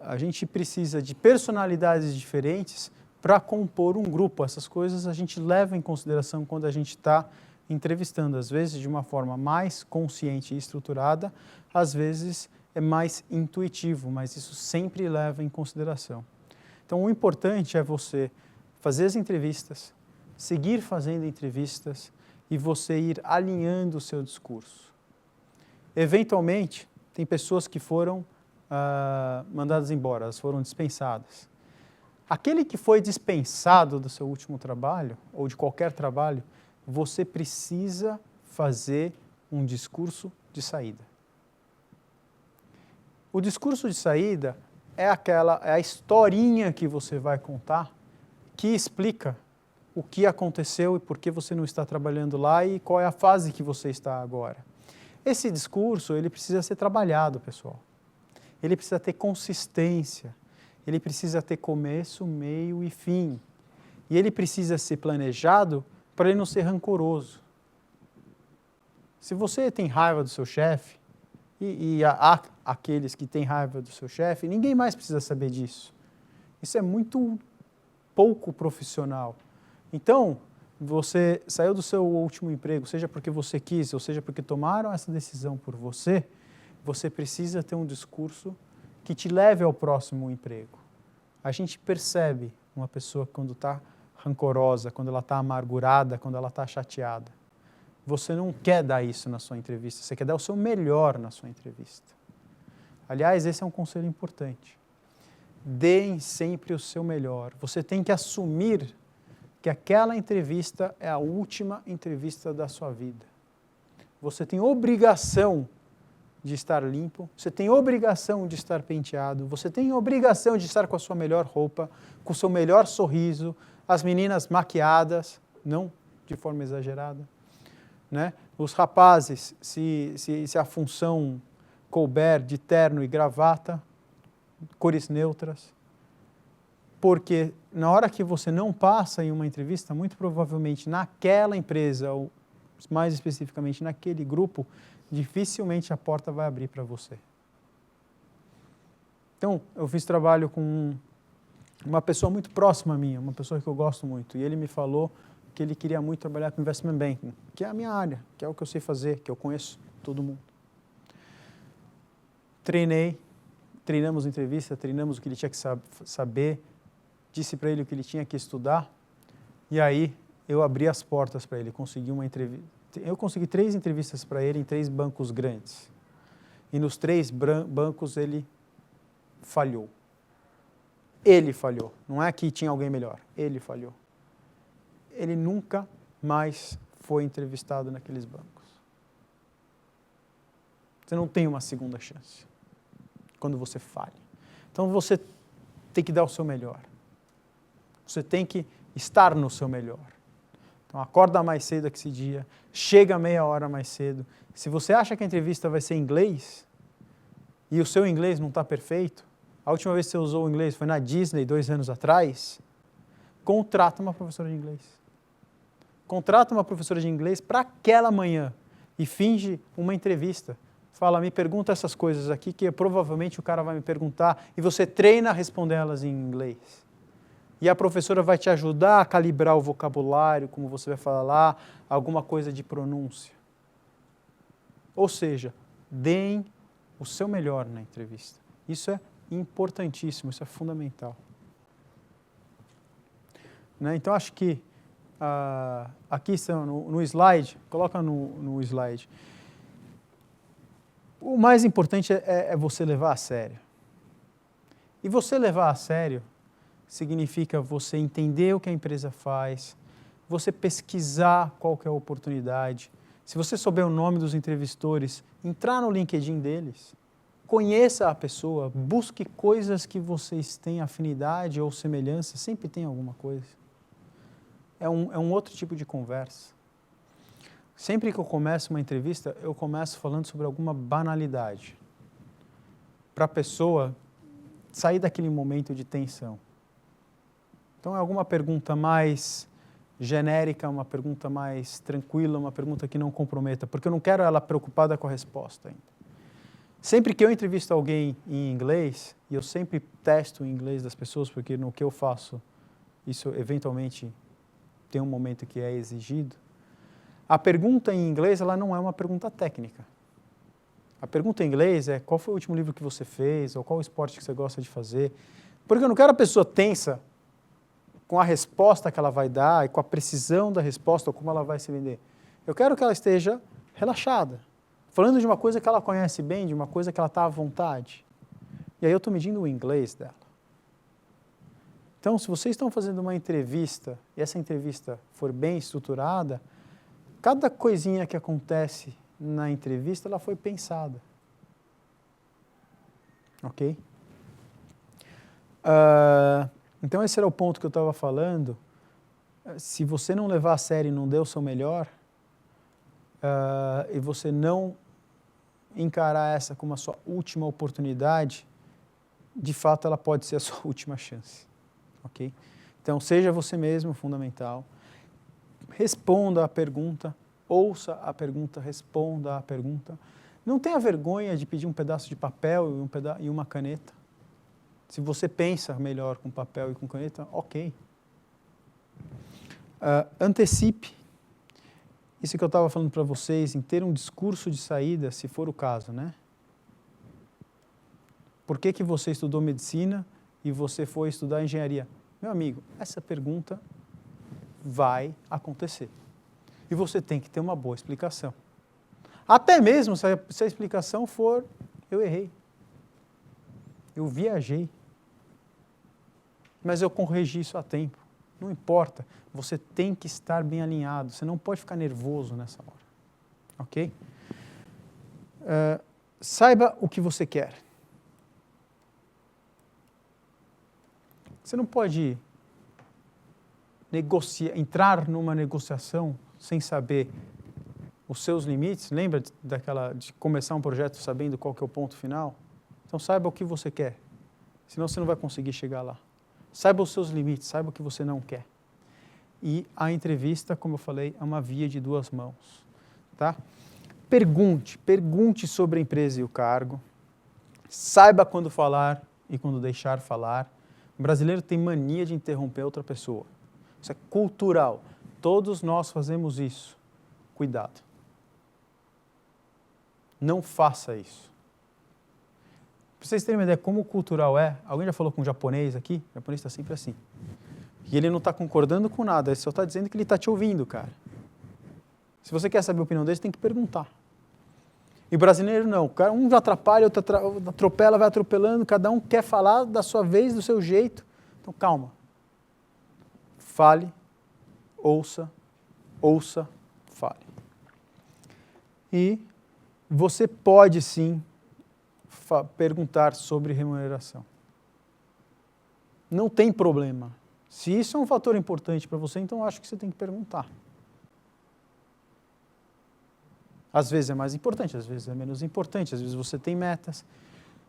A gente precisa de personalidades diferentes para compor um grupo. Essas coisas a gente leva em consideração quando a gente está entrevistando, às vezes de uma forma mais consciente e estruturada, às vezes é mais intuitivo, mas isso sempre leva em consideração. Então, o importante é você fazer as entrevistas, seguir fazendo entrevistas e você ir alinhando o seu discurso. Eventualmente, tem pessoas que foram mandadas embora, elas foram dispensadas. Aquele que foi dispensado do seu último trabalho, ou de qualquer trabalho, você precisa fazer um discurso de saída. O discurso de saída é a historinha que você vai contar que explica o que aconteceu e por que você não está trabalhando lá e qual é a fase que você está agora. Esse discurso, ele precisa ser trabalhado, pessoal. Ele precisa ter consistência, ele precisa ter começo, meio e fim. E ele precisa ser planejado para ele não ser rancoroso. Se você tem raiva do seu chefe, e há aqueles que têm raiva do seu chefe, ninguém mais precisa saber disso. Isso é muito pouco profissional. Então, você saiu do seu último emprego, seja porque você quis, ou seja porque tomaram essa decisão por você, você precisa ter um discurso que te leve ao próximo emprego. A gente percebe uma pessoa quando está rancorosa, quando ela está amargurada, quando ela está chateada. Você não quer dar isso na sua entrevista, você quer dar o seu melhor na sua entrevista. Aliás, esse é um conselho importante. Deem sempre o seu melhor. Você tem que assumir que aquela entrevista é a última entrevista da sua vida. Você tem obrigação de estar limpo, você tem obrigação de estar penteado, você tem obrigação de estar com a sua melhor roupa, com o seu melhor sorriso, as meninas maquiadas, não de forma exagerada, né? Os rapazes, se a função couber, de terno e gravata, cores neutras, porque na hora que você não passa em uma entrevista, muito provavelmente naquela empresa, ou mais especificamente naquele grupo, dificilmente a porta vai abrir para você. Então, eu fiz trabalho com uma pessoa muito próxima a mim, uma pessoa que eu gosto muito, e ele me falou que ele queria muito trabalhar com investment banking, que é a minha área, que é o que eu sei fazer, que eu conheço todo mundo. Treinamos entrevista, treinamos o que ele tinha que saber, disse para ele o que ele tinha que estudar, e aí eu abri as portas para ele, consegui uma entrevista. Eu consegui 3 entrevistas para ele em 3 bancos grandes. E nos 3 bancos ele falhou. Ele falhou. Não é que tinha alguém melhor. Ele falhou. Ele nunca mais foi entrevistado naqueles bancos. Você não tem uma segunda chance quando você falha. Então você tem que dar o seu melhor. Você tem que estar no seu melhor. Então acorda mais cedo que esse dia, chega meia hora mais cedo. Se você acha que a entrevista vai ser em inglês e o seu inglês não está perfeito, a última vez que você usou o inglês foi na Disney 2 anos atrás, contrata uma professora de inglês. Contrata uma professora de inglês para aquela manhã e finge uma entrevista. Fala, me pergunta essas coisas aqui que provavelmente o cara vai me perguntar e você treina a responder elas em inglês. E a professora vai te ajudar a calibrar o vocabulário, como você vai falar, alguma coisa de pronúncia. Ou seja, deem o seu melhor na entrevista. Isso é importantíssimo, isso é fundamental. Né? Então, acho que aqui estão no slide, coloca no slide. O mais importante é você levar a sério. E você levar a sério significa você entender o que a empresa faz, você pesquisar qual que é a oportunidade. Se você souber o nome dos entrevistadores, entrar no LinkedIn deles, conheça a pessoa, busque coisas que vocês têm afinidade ou semelhança, sempre tem alguma coisa. É um outro tipo de conversa. Sempre que eu começo uma entrevista, eu começo falando sobre alguma banalidade, para a pessoa sair daquele momento de tensão. Então é alguma pergunta mais genérica, uma pergunta mais tranquila, uma pergunta que não comprometa, porque eu não quero ela preocupada com a resposta ainda. Sempre que eu entrevisto alguém em inglês, e eu sempre testo o inglês das pessoas, porque no que eu faço, isso eventualmente tem um momento que é exigido, a pergunta em inglês ela não é uma pergunta técnica. A pergunta em inglês é qual foi o último livro que você fez, ou qual o esporte que você gosta de fazer, porque eu não quero a pessoa tensa com a resposta que ela vai dar e com a precisão da resposta ou como ela vai se vender. Eu quero que ela esteja relaxada, falando de uma coisa que ela conhece bem, de uma coisa que ela está à vontade. E aí eu estou medindo o inglês dela. Então, se vocês estão fazendo uma entrevista e essa entrevista for bem estruturada, cada coisinha que acontece na entrevista, ela foi pensada. Ok? Então, esse era o ponto que eu estava falando. Se você não levar a sério e não der o seu melhor, e você não encarar essa como a sua última oportunidade, de fato ela pode ser a sua última chance. Ok? Então, seja você mesmo, fundamental. Responda a pergunta, ouça a pergunta, responda a pergunta. Não tenha vergonha de pedir um pedaço de papel e uma caneta. Se você pensa melhor com papel e com caneta, ok. Antecipe. Isso que eu estava falando para vocês, em ter um discurso de saída, se for o caso, né? Por que você estudou medicina e você foi estudar engenharia? Meu amigo, essa pergunta vai acontecer. E você tem que ter uma boa explicação. Até mesmo se a explicação for, eu errei. Eu viajei. Mas eu corrigi isso a tempo. Não importa. Você tem que estar bem alinhado. Você não pode ficar nervoso nessa hora. Ok? Saiba o que você quer. Você não pode entrar numa negociação sem saber os seus limites. Lembra de começar um projeto sabendo qual que é o ponto final? Então saiba o que você quer, senão você não vai conseguir chegar lá. Saiba os seus limites, saiba o que você não quer. E a entrevista, como eu falei, é uma via de duas mãos. Tá? Pergunte sobre a empresa e o cargo. Saiba quando falar e quando deixar falar. O brasileiro tem mania de interromper outra pessoa. Isso é cultural. Todos nós fazemos isso. Cuidado. Não faça isso. Para vocês terem uma ideia como cultural é, alguém já falou com um japonês aqui? O japonês está sempre assim. E ele não está concordando com nada, ele só está dizendo que ele está te ouvindo, cara. Se você quer saber a opinião dele, você tem que perguntar. E brasileiro não, um atrapalha, outro atropela, vai atropelando, cada um quer falar da sua vez, do seu jeito. Então calma. Fale, ouça, fale. E você pode sim perguntar sobre remuneração. Não tem problema. Se isso é um fator importante para você, então eu acho que você tem que perguntar. Às vezes é mais importante, às vezes é menos importante, às vezes você tem metas.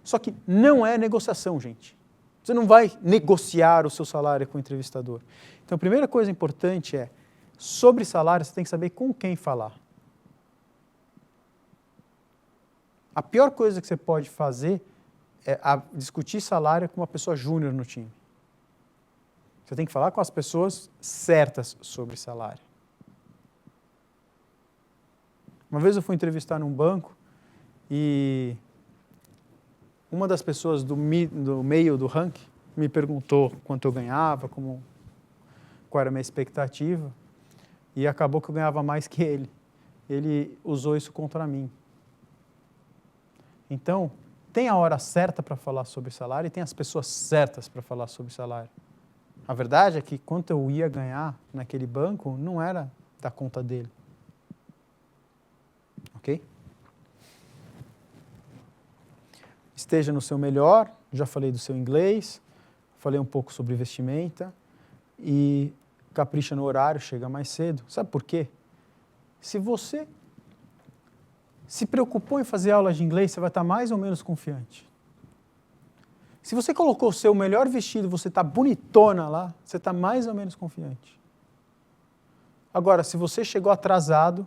Só que não é negociação, gente. Você não vai negociar o seu salário com o entrevistador. Então, a primeira coisa importante é, sobre salário, você tem que saber com quem falar. A pior coisa que você pode fazer é discutir salário com uma pessoa júnior no time. Você tem que falar com as pessoas certas sobre salário. Uma vez eu fui entrevistar num banco e uma das pessoas do meio do ranking me perguntou quanto eu ganhava, qual era a minha expectativa, e acabou que eu ganhava mais que ele. Ele usou isso contra mim. Então, tem a hora certa para falar sobre salário e tem as pessoas certas para falar sobre salário. A verdade é que quanto eu ia ganhar naquele banco não era da conta dele. Ok? Esteja no seu melhor, já falei do seu inglês, falei um pouco sobre vestimenta e capricha no horário, chega mais cedo. Sabe por quê? Se você se preocupou em fazer aula de inglês, você vai estar mais ou menos confiante. Se você colocou o seu melhor vestido, você está bonitona lá, você está mais ou menos confiante. Agora, se você chegou atrasado,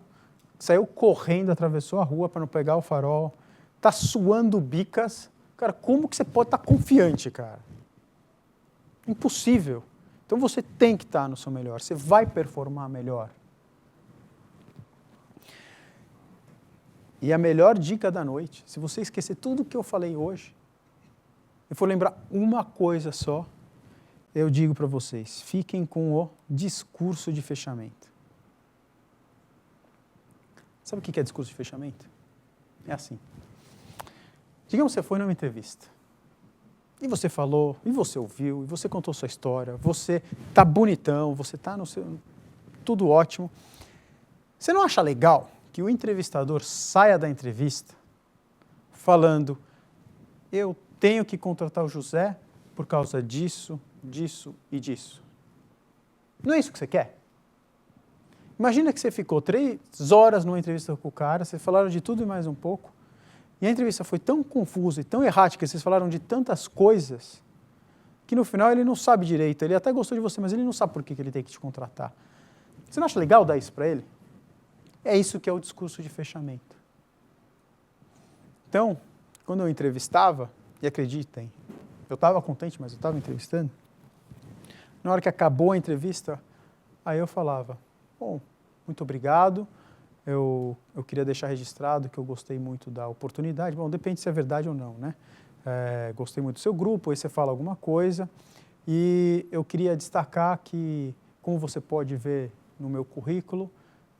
saiu correndo, atravessou a rua para não pegar o farol, está suando bicas, cara, como que você pode estar confiante, cara? Impossível. Então você tem que estar no seu melhor, você vai performar melhor. E a melhor dica da noite, se você esquecer tudo o que eu falei hoje, e for lembrar uma coisa só, eu digo para vocês, fiquem com o discurso de fechamento. Sabe o que é discurso de fechamento? É assim. Digamos que você foi numa entrevista, e você falou, e você ouviu, e você contou sua história, você está bonitão, você está no seu... tudo ótimo. Você não acha legal que o entrevistador saia da entrevista falando, eu tenho que contratar o José por causa disso, disso e disso? Não é isso que você quer? Imagina que você ficou 3 horas numa entrevista com o cara, vocês falaram de tudo e mais um pouco, e a entrevista foi tão confusa e tão errática, vocês falaram de tantas coisas, que no final ele não sabe direito, ele até gostou de você, mas ele não sabe por que ele tem que te contratar. Você não acha legal dar isso para ele? É isso que é o discurso de fechamento. Então, quando eu entrevistava, e acreditem, eu estava contente, mas eu estava entrevistando, na hora que acabou a entrevista, aí eu falava, bom, muito obrigado, eu queria deixar registrado que eu gostei muito da oportunidade, bom, depende se é verdade ou não, né? Gostei muito do seu grupo, aí você fala alguma coisa, e eu queria destacar que, como você pode ver no meu currículo,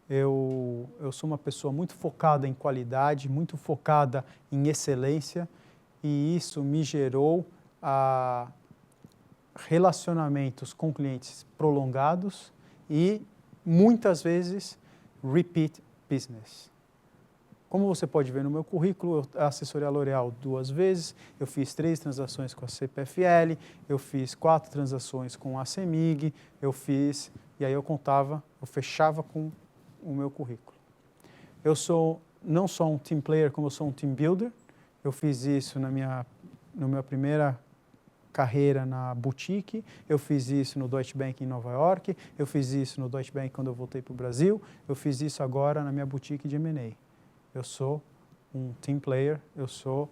eu sou uma pessoa muito focada em qualidade, muito focada em excelência, e isso me gerou relacionamentos com clientes prolongados e, muitas vezes, repeat business. Como você pode ver no meu currículo, eu assessorei a L'Oréal 2 vezes, eu fiz 3 transações com a CPFL, eu fiz 4 transações com a CEMIG, e aí eu fechava com o meu currículo. Eu sou não só um team player, como eu sou um team builder. Eu fiz isso na minha primeira carreira na boutique, eu fiz isso no Deutsche Bank em Nova York, eu fiz isso no Deutsche Bank quando eu voltei para o Brasil, eu fiz isso agora na minha boutique de M&A. Eu sou um team player, eu sou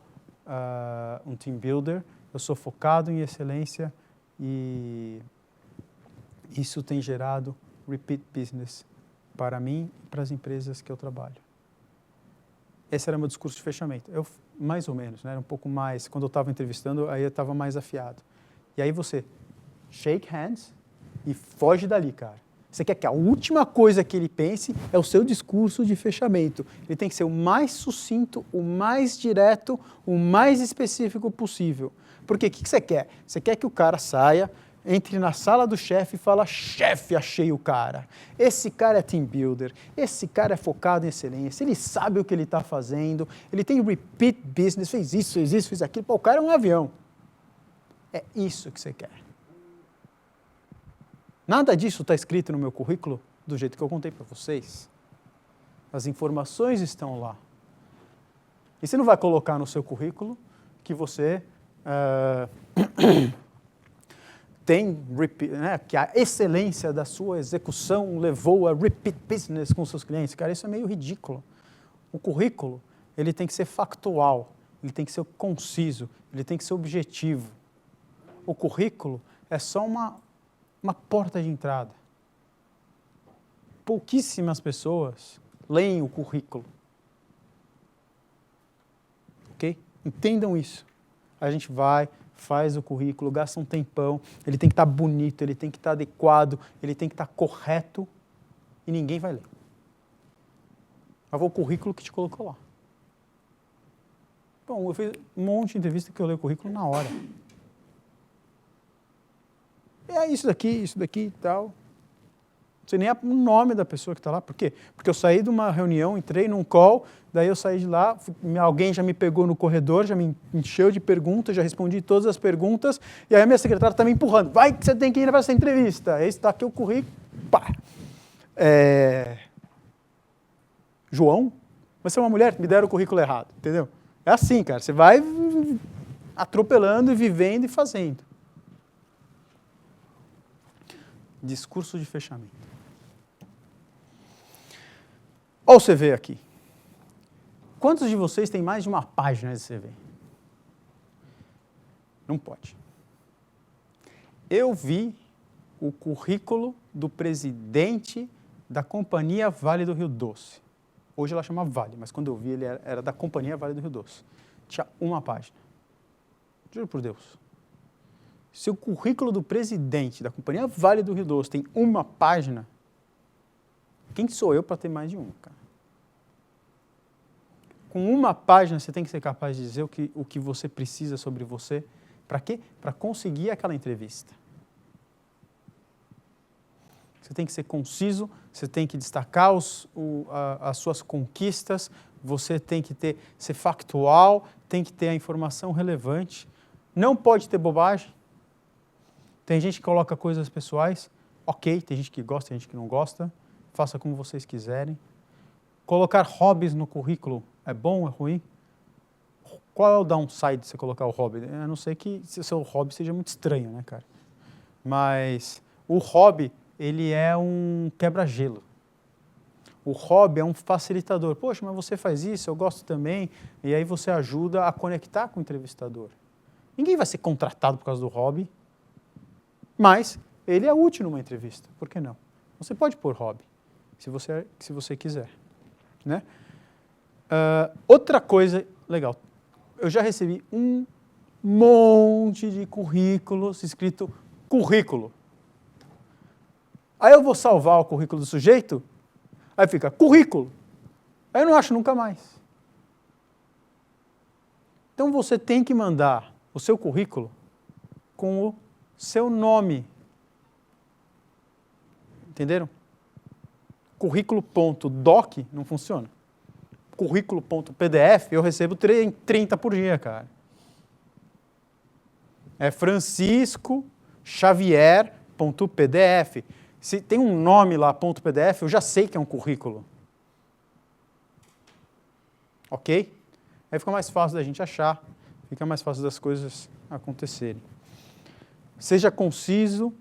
um team builder, eu sou focado em excelência e isso tem gerado repeat business para mim e para as empresas que eu trabalho. Esse era meu discurso de fechamento. Mais ou menos, né? Era um pouco mais, quando eu estava entrevistando, aí eu estava mais afiado. E aí você shake hands e foge dali, cara. Você quer que a última coisa que ele pense é o seu discurso de fechamento. Ele tem que ser o mais sucinto, o mais direto, o mais específico possível. Porque o que você quer? Você quer que o cara saia, entre na sala do chefe e fala, chefe, achei o cara. Esse cara é team builder, esse cara é focado em excelência, ele sabe o que ele está fazendo, ele tem repeat business, fez isso, fez aquilo. Pô, o cara é um avião. É isso que você quer. Nada disso está escrito no meu currículo do jeito que eu contei para vocês. As informações estão lá. E você não vai colocar no seu currículo que você que a excelência da sua execução levou a repeat business com seus clientes. Cara, isso é meio ridículo. O currículo, ele tem que ser factual, ele tem que ser conciso, ele tem que ser objetivo. O currículo é só uma porta de entrada. Pouquíssimas pessoas leem o currículo. Ok? Entendam isso. A gente vai, faz o currículo, gasta um tempão, ele tem que estar bonito, ele tem que estar adequado, ele tem que estar correto e ninguém vai ler. Mas foi o currículo que te colocou lá. Bom, eu fiz um monte de entrevista que eu leio o currículo na hora. É isso daqui e tal. Não sei nem o nome da pessoa que está lá. Por quê? Porque eu saí de uma reunião, entrei num call, daí eu saí de lá, alguém já me pegou no corredor, já me encheu de perguntas, já respondi todas as perguntas, e aí a minha secretária está me empurrando. Vai que você tem que ir para essa entrevista. Esse está aqui o currículo. Pá. João? Você é uma mulher? Me deram o currículo errado. Entendeu? É assim, cara. Você vai atropelando e vivendo e fazendo. Discurso de fechamento. Olha o CV aqui. Quantos de vocês têm mais de uma página de CV? Não pode. Eu vi o currículo do presidente da Companhia Vale do Rio Doce. Hoje ela chama Vale, mas quando eu vi ele era da Companhia Vale do Rio Doce. Tinha uma página. Juro por Deus. Se o currículo do presidente da Companhia Vale do Rio Doce tem uma página, quem sou eu para ter mais de uma, cara? Com uma página você tem que ser capaz de dizer o que você precisa sobre você. Para quê? Para conseguir aquela entrevista. Você tem que ser conciso, você tem que destacar as suas conquistas, você tem que ser factual, tem que ter a informação relevante. Não pode ter bobagem. Tem gente que coloca coisas pessoais, ok, tem gente que gosta, tem gente que não gosta, faça como vocês quiserem. Colocar hobbies no currículo é bom, é ruim? Qual é o downside de você colocar o hobby? A não ser que o seu hobby seja muito estranho, né, cara? Mas o hobby, ele é um quebra-gelo. O hobby é um facilitador. Poxa, mas você faz isso, eu gosto também, e aí você ajuda a conectar com o entrevistador. Ninguém vai ser contratado por causa do hobby, mas ele é útil numa entrevista, por que não? Você pode pôr hobby, se você quiser. Né? Outra coisa legal, eu já recebi um monte de currículos escrito currículo. Aí eu vou salvar o currículo do sujeito, aí fica currículo. Aí eu não acho nunca mais. Então você tem que mandar o seu currículo com o seu nome. Entenderam? Currículo.doc não funciona. Currículo.pdf eu recebo 30 por dia, cara. É Francisco Xavier.pdf. Se tem um nome lá, .pdf, eu já sei que é um currículo. Ok? Aí fica mais fácil da gente achar, fica mais fácil das coisas acontecerem. Seja conciso,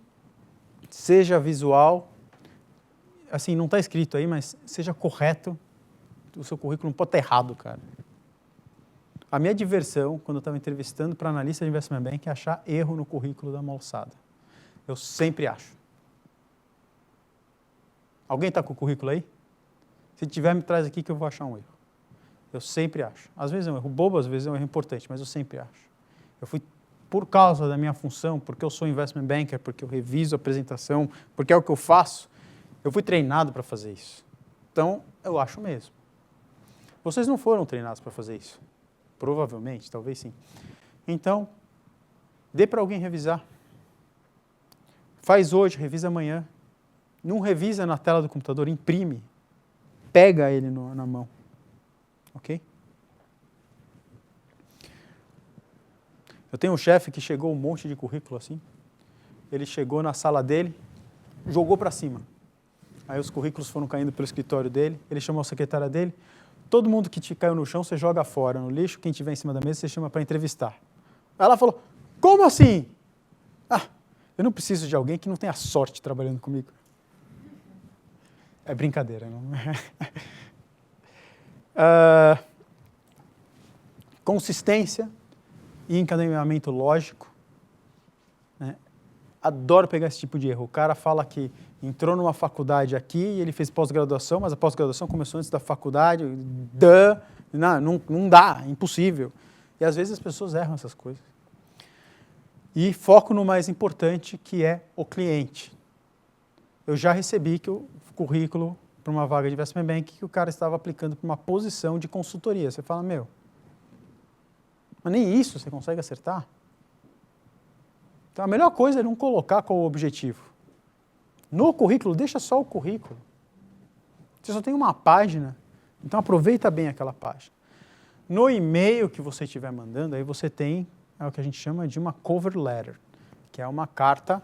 seja visual, assim, não está escrito aí, mas seja correto, o seu currículo não pode estar errado, cara. A minha diversão, quando eu estava entrevistando para analista de investment bank, é achar erro no currículo da moçada. Eu sempre acho. Alguém está com o currículo aí? Se tiver, me traz aqui que eu vou achar um erro. Eu sempre acho. Às vezes é um erro bobo, às vezes é um erro importante, mas eu sempre acho. Eu fui, por causa da minha função, porque eu sou investment banker, porque eu reviso a apresentação, porque é o que eu faço, eu fui treinado para fazer isso. Então, eu acho mesmo. Vocês não foram treinados para fazer isso? Provavelmente, talvez sim. Então, dê para alguém revisar. Faz hoje, revisa amanhã. Não revisa na tela do computador, imprime. Pega ele na mão. Ok? Eu tenho um chefe que chegou um monte de currículo assim. Ele chegou na sala dele, jogou para cima. Aí os currículos foram caindo pelo escritório dele, ele chamou a secretária dele. Todo mundo que te caiu no chão, você joga fora no lixo. Quem estiver em cima da mesa, você chama para entrevistar. Aí ela falou, como assim? Eu não preciso de alguém que não tenha sorte trabalhando comigo. É brincadeira, não é? Consistência e encadeamento lógico. Né? Adoro pegar esse tipo de erro. O cara fala que entrou numa faculdade aqui e ele fez pós-graduação, mas a pós-graduação começou antes da faculdade. Não dá, é impossível. E às vezes as pessoas erram essas coisas. E foco no mais importante, que é o cliente. Eu já recebi o currículo para uma vaga de investment bank que o cara estava aplicando para uma posição de consultoria. Você fala, mas nem isso você consegue acertar? Então a melhor coisa é não colocar qual o objetivo. No currículo, deixa só o currículo. Você só tem uma página, então aproveita bem aquela página. No e-mail que você estiver mandando, aí você tem o que a gente chama de uma cover letter, que é uma carta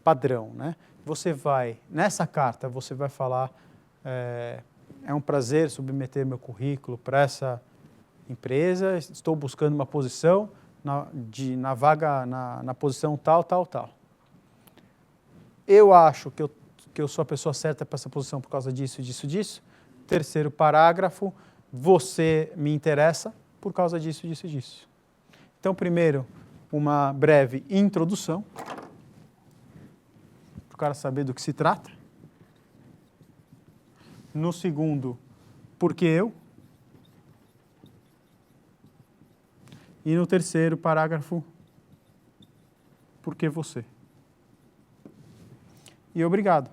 padrão, né? Nessa carta você vai falar, é um prazer submeter meu currículo para essa empresa, estou buscando uma posição na vaga, na posição tal, tal, tal. Eu acho que eu sou a pessoa certa para essa posição por causa disso, disso, disso. Terceiro parágrafo, você me interessa por causa disso, disso, disso. Então, primeiro, uma breve introdução, para o cara saber do que se trata. No segundo, por que eu? E no terceiro parágrafo, por que você? E obrigado.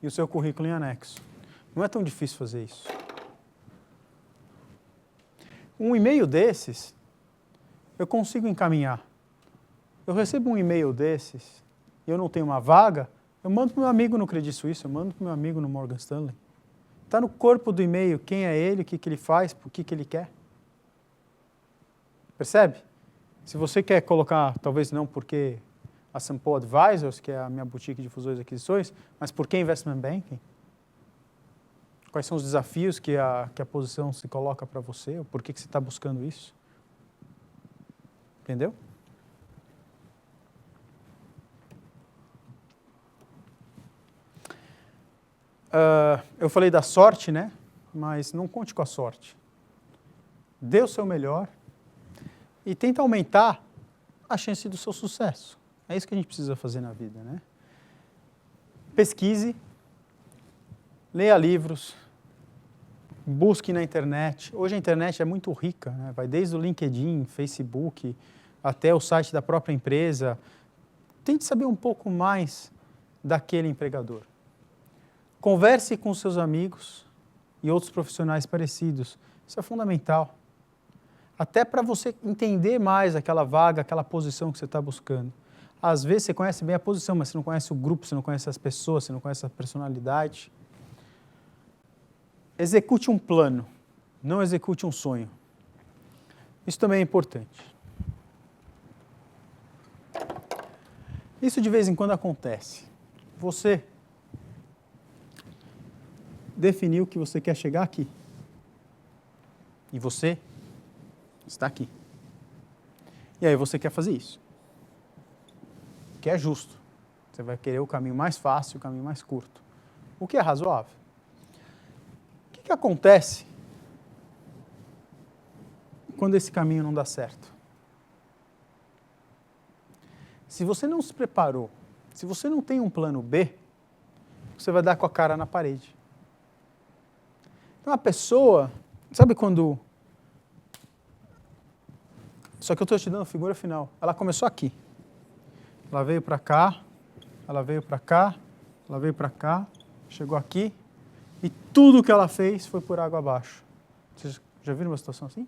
E o seu currículo em anexo. Não é tão difícil fazer isso. Um e-mail desses, eu consigo encaminhar. Eu recebo um e-mail desses e eu não tenho uma vaga, eu mando para o meu amigo no Credit Suisse, eu mando para o meu amigo no Morgan Stanley. Está no corpo do e-mail quem é ele, o que ele faz, o que ele quer. Percebe? Se você quer colocar, talvez não porque a Sampo Advisors, que é a minha boutique de fusões e aquisições, mas por que Investment Banking? Quais são os desafios que a posição se coloca para você? Ou por que você está buscando isso? Entendeu? Eu falei da sorte, né? Mas não conte com a sorte. Dê o seu melhor e tenta aumentar a chance do seu sucesso. É isso que a gente precisa fazer na vida, né? Pesquise, leia livros, busque na internet. Hoje a internet é muito rica, né? Vai desde o LinkedIn, Facebook, até o site da própria empresa. Tente saber um pouco mais daquele empregador. Converse com seus amigos e outros profissionais parecidos. Isso é fundamental. Até para você entender mais aquela vaga, aquela posição que você está buscando. Às vezes você conhece bem a posição, mas você não conhece o grupo, você não conhece as pessoas, você não conhece a personalidade. Execute um plano, não execute um sonho. Isso também é importante. Isso de vez em quando acontece. Você definiu que você quer chegar aqui. E você está aqui. E aí você quer fazer isso. Que é justo. Você vai querer o caminho mais fácil, o caminho mais curto. O que é razoável. O que acontece quando esse caminho não dá certo? Se você não se preparou, se você não tem um plano B, você vai dar com a cara na parede. Então a pessoa, sabe quando... Só que eu estou te dando a figura final. Ela começou aqui. Ela veio para cá, ela veio para cá, ela veio para cá, chegou aqui e tudo que ela fez foi por água abaixo. Vocês já viram uma situação assim?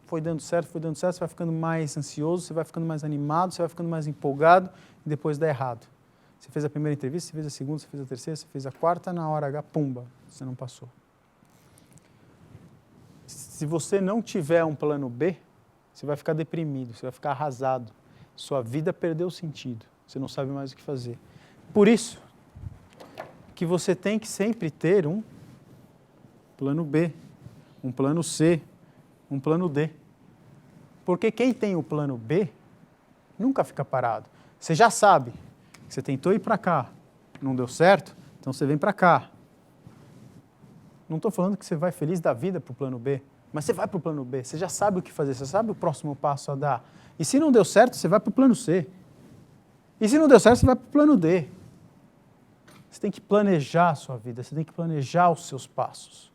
foi dando certo, você vai ficando mais ansioso, você vai ficando mais animado, você vai ficando mais empolgado e depois dá errado. Você fez a primeira entrevista, você fez a segunda, você fez a terceira, você fez a quarta, na hora H, pumba, você não passou. Se você não tiver um plano B, você vai ficar deprimido, você vai ficar arrasado. Sua vida perdeu o sentido, você não sabe mais o que fazer. Por isso que você tem que sempre ter um plano B, um plano C, um plano D. Porque quem tem o plano B nunca fica parado. Você já sabe, você tentou ir para cá, não deu certo, então você vem para cá. Não estou falando que você vai feliz da vida para o plano B, mas você vai para o plano B, você já sabe o que fazer, você sabe o próximo passo a dar. E se não deu certo, você vai para o plano C. E se não deu certo, você vai para o plano D. Você tem que planejar a sua vida, você tem que planejar os seus passos.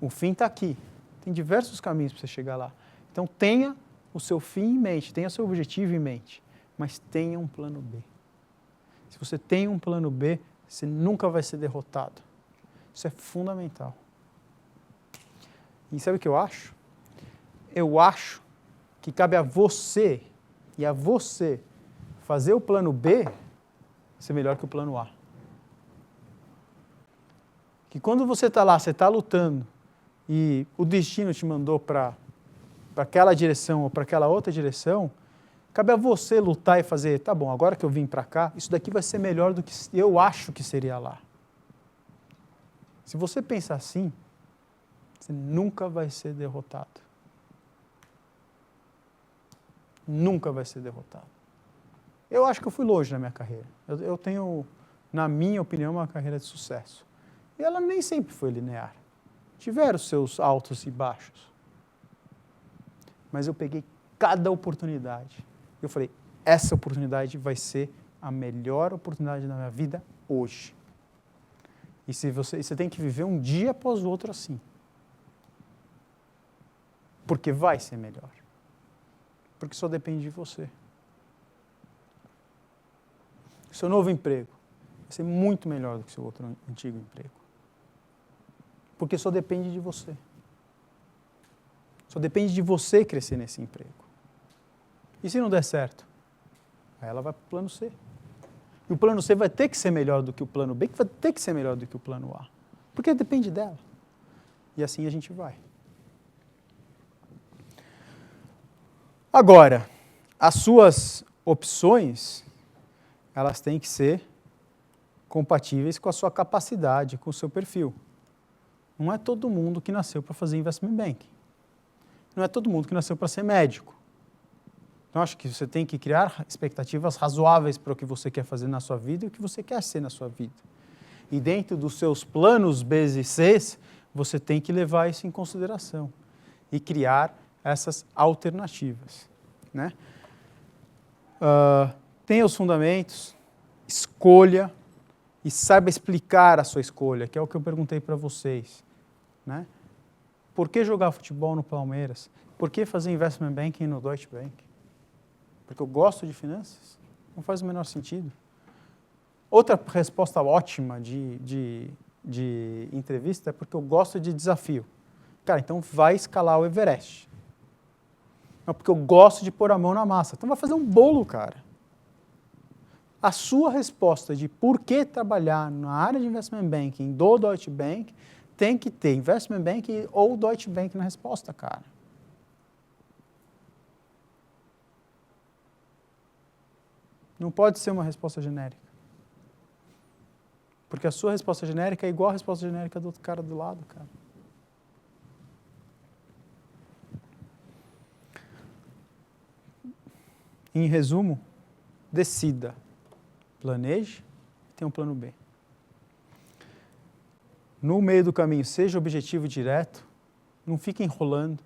O fim está aqui. Tem diversos caminhos para você chegar lá. Então tenha o seu fim em mente, tenha o seu objetivo em mente, mas tenha um plano B. Se você tem um plano B, você nunca vai ser derrotado. Isso é fundamental. E sabe o que eu acho? Eu acho que cabe a você e a você fazer o plano B ser melhor que o plano A. Que quando você está lá, você está lutando e o destino te mandou para aquela direção ou para aquela outra direção, cabe a você lutar e fazer, tá bom, agora que eu vim para cá, isso daqui vai ser melhor do que eu acho que seria lá. Se você pensar assim, você nunca vai ser derrotado. Nunca vai ser derrotado. Eu acho que eu fui longe na minha carreira. Eu tenho, na minha opinião, uma carreira de sucesso. E ela nem sempre foi linear. Tiveram seus altos e baixos. Mas eu peguei cada oportunidade. Eu falei, essa oportunidade vai ser a melhor oportunidade da minha vida hoje. E você tem que viver um dia após o outro assim. Porque vai ser melhor. Porque só depende de você. O seu novo emprego vai ser muito melhor do que o seu outro antigo emprego. Porque só depende de você. Só depende de você crescer nesse emprego. E se não der certo? Aí ela vai para o plano C. E o plano C vai ter que ser melhor do que o plano B, que vai ter que ser melhor do que o plano A. Porque depende dela. E assim a gente vai. Agora, as suas opções, elas têm que ser compatíveis com a sua capacidade, com o seu perfil. Não é todo mundo que nasceu para fazer investment banking. Não é todo mundo que nasceu para ser médico. Então, acho que você tem que criar expectativas razoáveis para o que você quer fazer na sua vida e o que você quer ser na sua vida. E dentro dos seus planos B e C, você tem que levar isso em consideração e criar essas alternativas. Né? Tenha os fundamentos, escolha e saiba explicar a sua escolha, que é o que eu perguntei para vocês. Né? Por que jogar futebol no Palmeiras? Por que fazer investment banking no Deutsche Bank? Porque eu gosto de finanças? Não faz o menor sentido. Outra resposta ótima de entrevista é porque eu gosto de desafio. Cara, então vai escalar o Everest. Não, porque eu gosto de pôr a mão na massa. Então vai fazer um bolo, cara. A sua resposta de por que trabalhar na área de investment banking do Deutsche Bank tem que ter investment banking ou Deutsche Bank na resposta, cara. Não pode ser uma resposta genérica. Porque a sua resposta genérica é igual à resposta genérica do outro cara do lado, cara. Em resumo, decida, planeje e tenha um plano B. No meio do caminho, seja objetivo direto, não fica enrolando,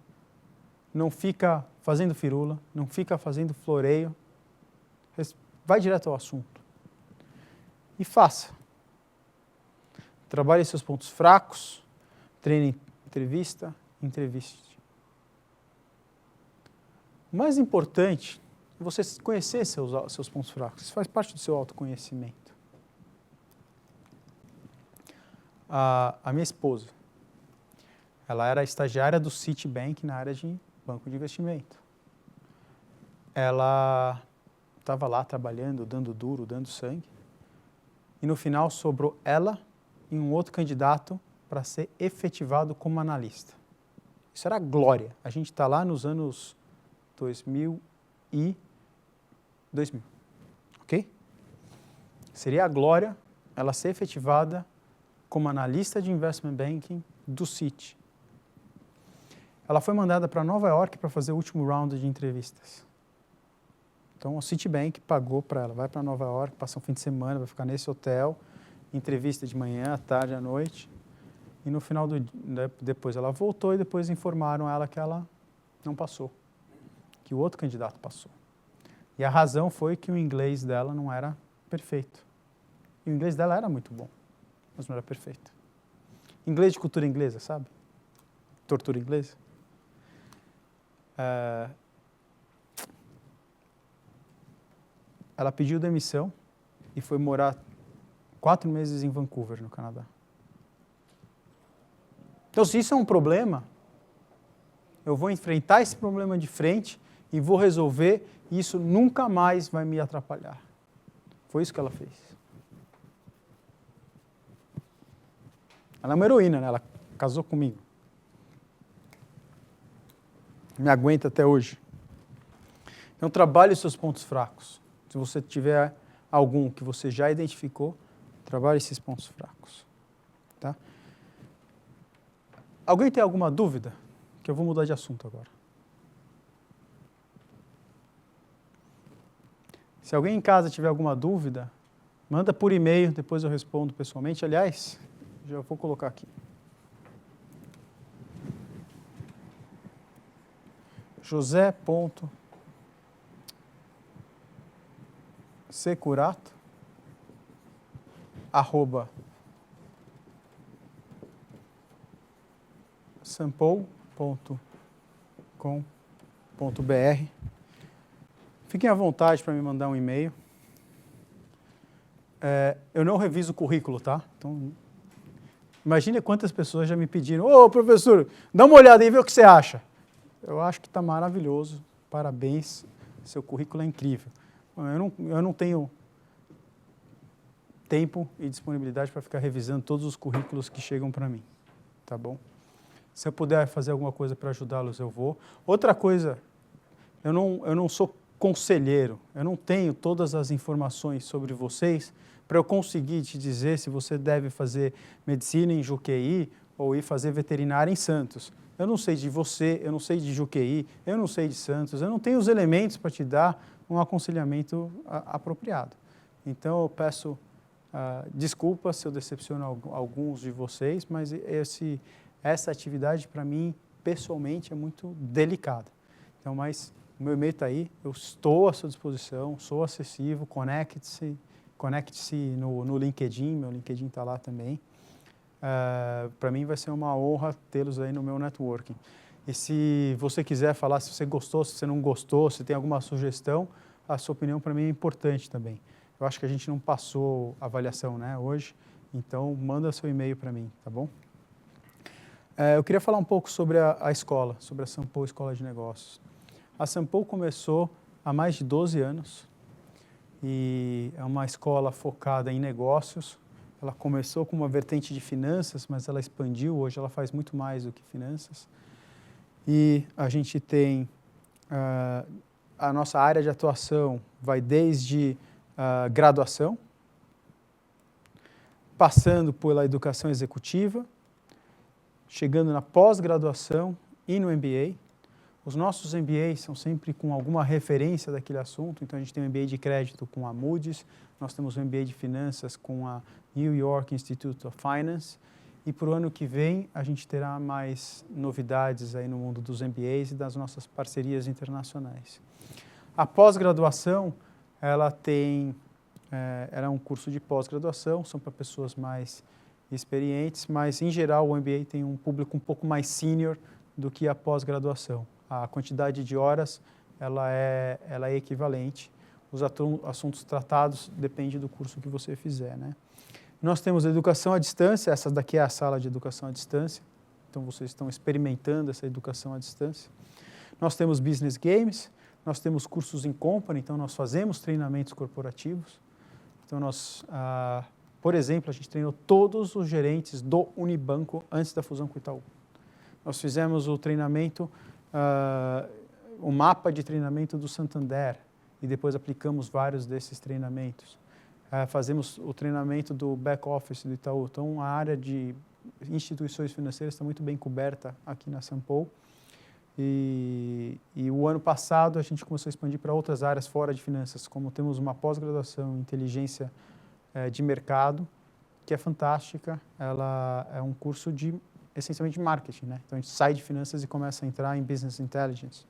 não fica fazendo firula, não fica fazendo floreio, vai direto ao assunto. E faça. Trabalhe seus pontos fracos, treine entrevista, entreviste. O mais importante é você conhecer seus pontos fracos. Isso faz parte do seu autoconhecimento. A minha esposa, Ela era estagiária do Citibank na área de banco de investimento. Ela estava lá trabalhando, dando duro, dando sangue. E no final sobrou ela e um outro candidato para ser efetivado como analista. Isso era glória. A gente está lá nos anos 2000, ok? Seria a glória ela ser efetivada como analista de investment banking do Citi. Ela foi mandada para Nova York para fazer o último round de entrevistas. Então, o Citibank pagou para ela, vai para Nova York, passa um fim de semana, vai ficar nesse hotel, entrevista de manhã, à tarde, à noite. E no final depois ela voltou e depois informaram ela que ela não passou, que o outro candidato passou. E a razão foi que o inglês dela não era perfeito. E o inglês dela era muito bom, mas não era perfeito. Inglês de cultura inglesa, sabe? Tortura inglesa. Ela pediu demissão e foi morar 4 meses em Vancouver, no Canadá. Então, se isso é um problema, eu vou enfrentar esse problema de frente e vou resolver, e isso nunca mais vai me atrapalhar. Foi isso que ela fez. Ela é uma heroína, né? Ela casou comigo. Me aguenta até hoje. Então, trabalhe os seus pontos fracos. Se você tiver algum que você já identificou, trabalhe esses pontos fracos. Tá? Alguém tem alguma dúvida? Que eu vou mudar de assunto agora. Se alguém em casa tiver alguma dúvida, manda por e-mail, depois eu respondo pessoalmente. Aliás, já vou colocar aqui. securato@sampo.com.br. Fiquem à vontade para me mandar um e-mail. Eu não reviso o currículo, tá? Então, imagine quantas pessoas já me pediram: ô, professor, dá uma olhada aí e vê o que você acha. Eu acho que está maravilhoso, parabéns, seu currículo é incrível. Eu não tenho tempo e disponibilidade para ficar revisando todos os currículos que chegam para mim, tá bom? Se eu puder fazer alguma coisa para ajudá-los, eu vou. Outra coisa, eu não sou conselheiro, eu não tenho todas as informações sobre vocês para eu conseguir te dizer se você deve fazer medicina em Juqueí ou ir fazer veterinária em Santos. Eu não sei de você, eu não sei de Juqueí, eu não sei de Santos, eu não tenho os elementos para te dar um aconselhamento apropriado. Então, eu peço desculpa se eu decepciono alguns de vocês, mas essa atividade, para mim, pessoalmente, é muito delicada. Então, mas o meu e-mail está aí, eu estou à sua disposição, sou acessível, conecte-se no LinkedIn, meu LinkedIn está lá também. Para mim vai ser uma honra tê-los aí no meu networking. E se você quiser falar se você gostou, se você não gostou, se tem alguma sugestão, a sua opinião para mim é importante também. Eu acho que a gente não passou a avaliação, né, hoje, então manda seu e-mail para mim, tá bom? Eu queria falar um pouco sobre a escola, sobre a Sampo Escola de Negócios. A Sampo começou há mais de 12 anos e é uma escola focada em negócios. Ela começou com uma vertente de finanças, mas ela expandiu, hoje ela faz muito mais do que finanças. E a gente tem a nossa área de atuação, vai desde graduação, passando pela educação executiva, chegando na pós-graduação e no MBA. Os nossos MBAs são sempre com alguma referência daquele assunto, então a gente tem um MBA de crédito com a Moody's, nós temos um MBA de finanças com a New York Institute of Finance, e para o ano que vem a gente terá mais novidades aí no mundo dos MBAs e das nossas parcerias internacionais. A pós-graduação, ela é um curso de pós-graduação, são para pessoas mais experientes, mas em geral o MBA tem um público um pouco mais sênior do que a pós-graduação. A quantidade de horas ela é equivalente. Os assuntos tratados depende do curso que você fizer, né? Nós temos a educação à distância, essa daqui é a sala de educação à distância. então vocês estão experimentando essa educação à distância. Nós temos business games, nós temos cursos em company, então nós fazemos treinamentos corporativos. Então por exemplo, a gente treinou todos os gerentes do Unibanco antes da fusão com o Itaú. Nós fizemos o treinamento, o mapa de treinamento do Santander e depois aplicamos vários desses treinamentos. Fazemos o treinamento do back-office do Itaú. Então, a área de instituições financeiras está muito bem coberta aqui na Sampo. E o ano passado a gente começou a expandir para outras áreas fora de finanças, como temos uma pós-graduação em inteligência de mercado, que é fantástica. Ela é um curso essencialmente de marketing, né? Então, a gente sai de finanças e começa a entrar em business intelligence.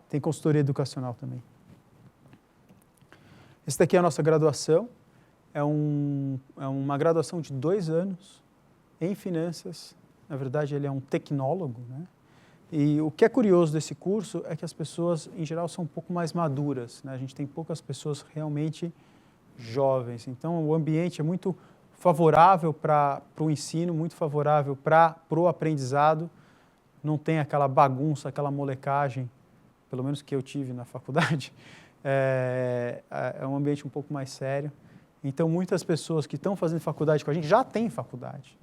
Tem consultoria educacional também. Esse daqui é a nossa graduação. É uma graduação de 2 anos em finanças. Na verdade, ele é um tecnólogo, né? E o que é curioso desse curso é que as pessoas, em geral, são um pouco mais maduras, né? A gente tem poucas pessoas realmente jovens. Então, o ambiente é muito favorável para o ensino, muito favorável para o aprendizado. Não tem aquela bagunça, aquela molecagem, pelo menos que eu tive na faculdade. É um ambiente um pouco mais sério. Então, muitas pessoas que estão fazendo faculdade com a gente já têm faculdade.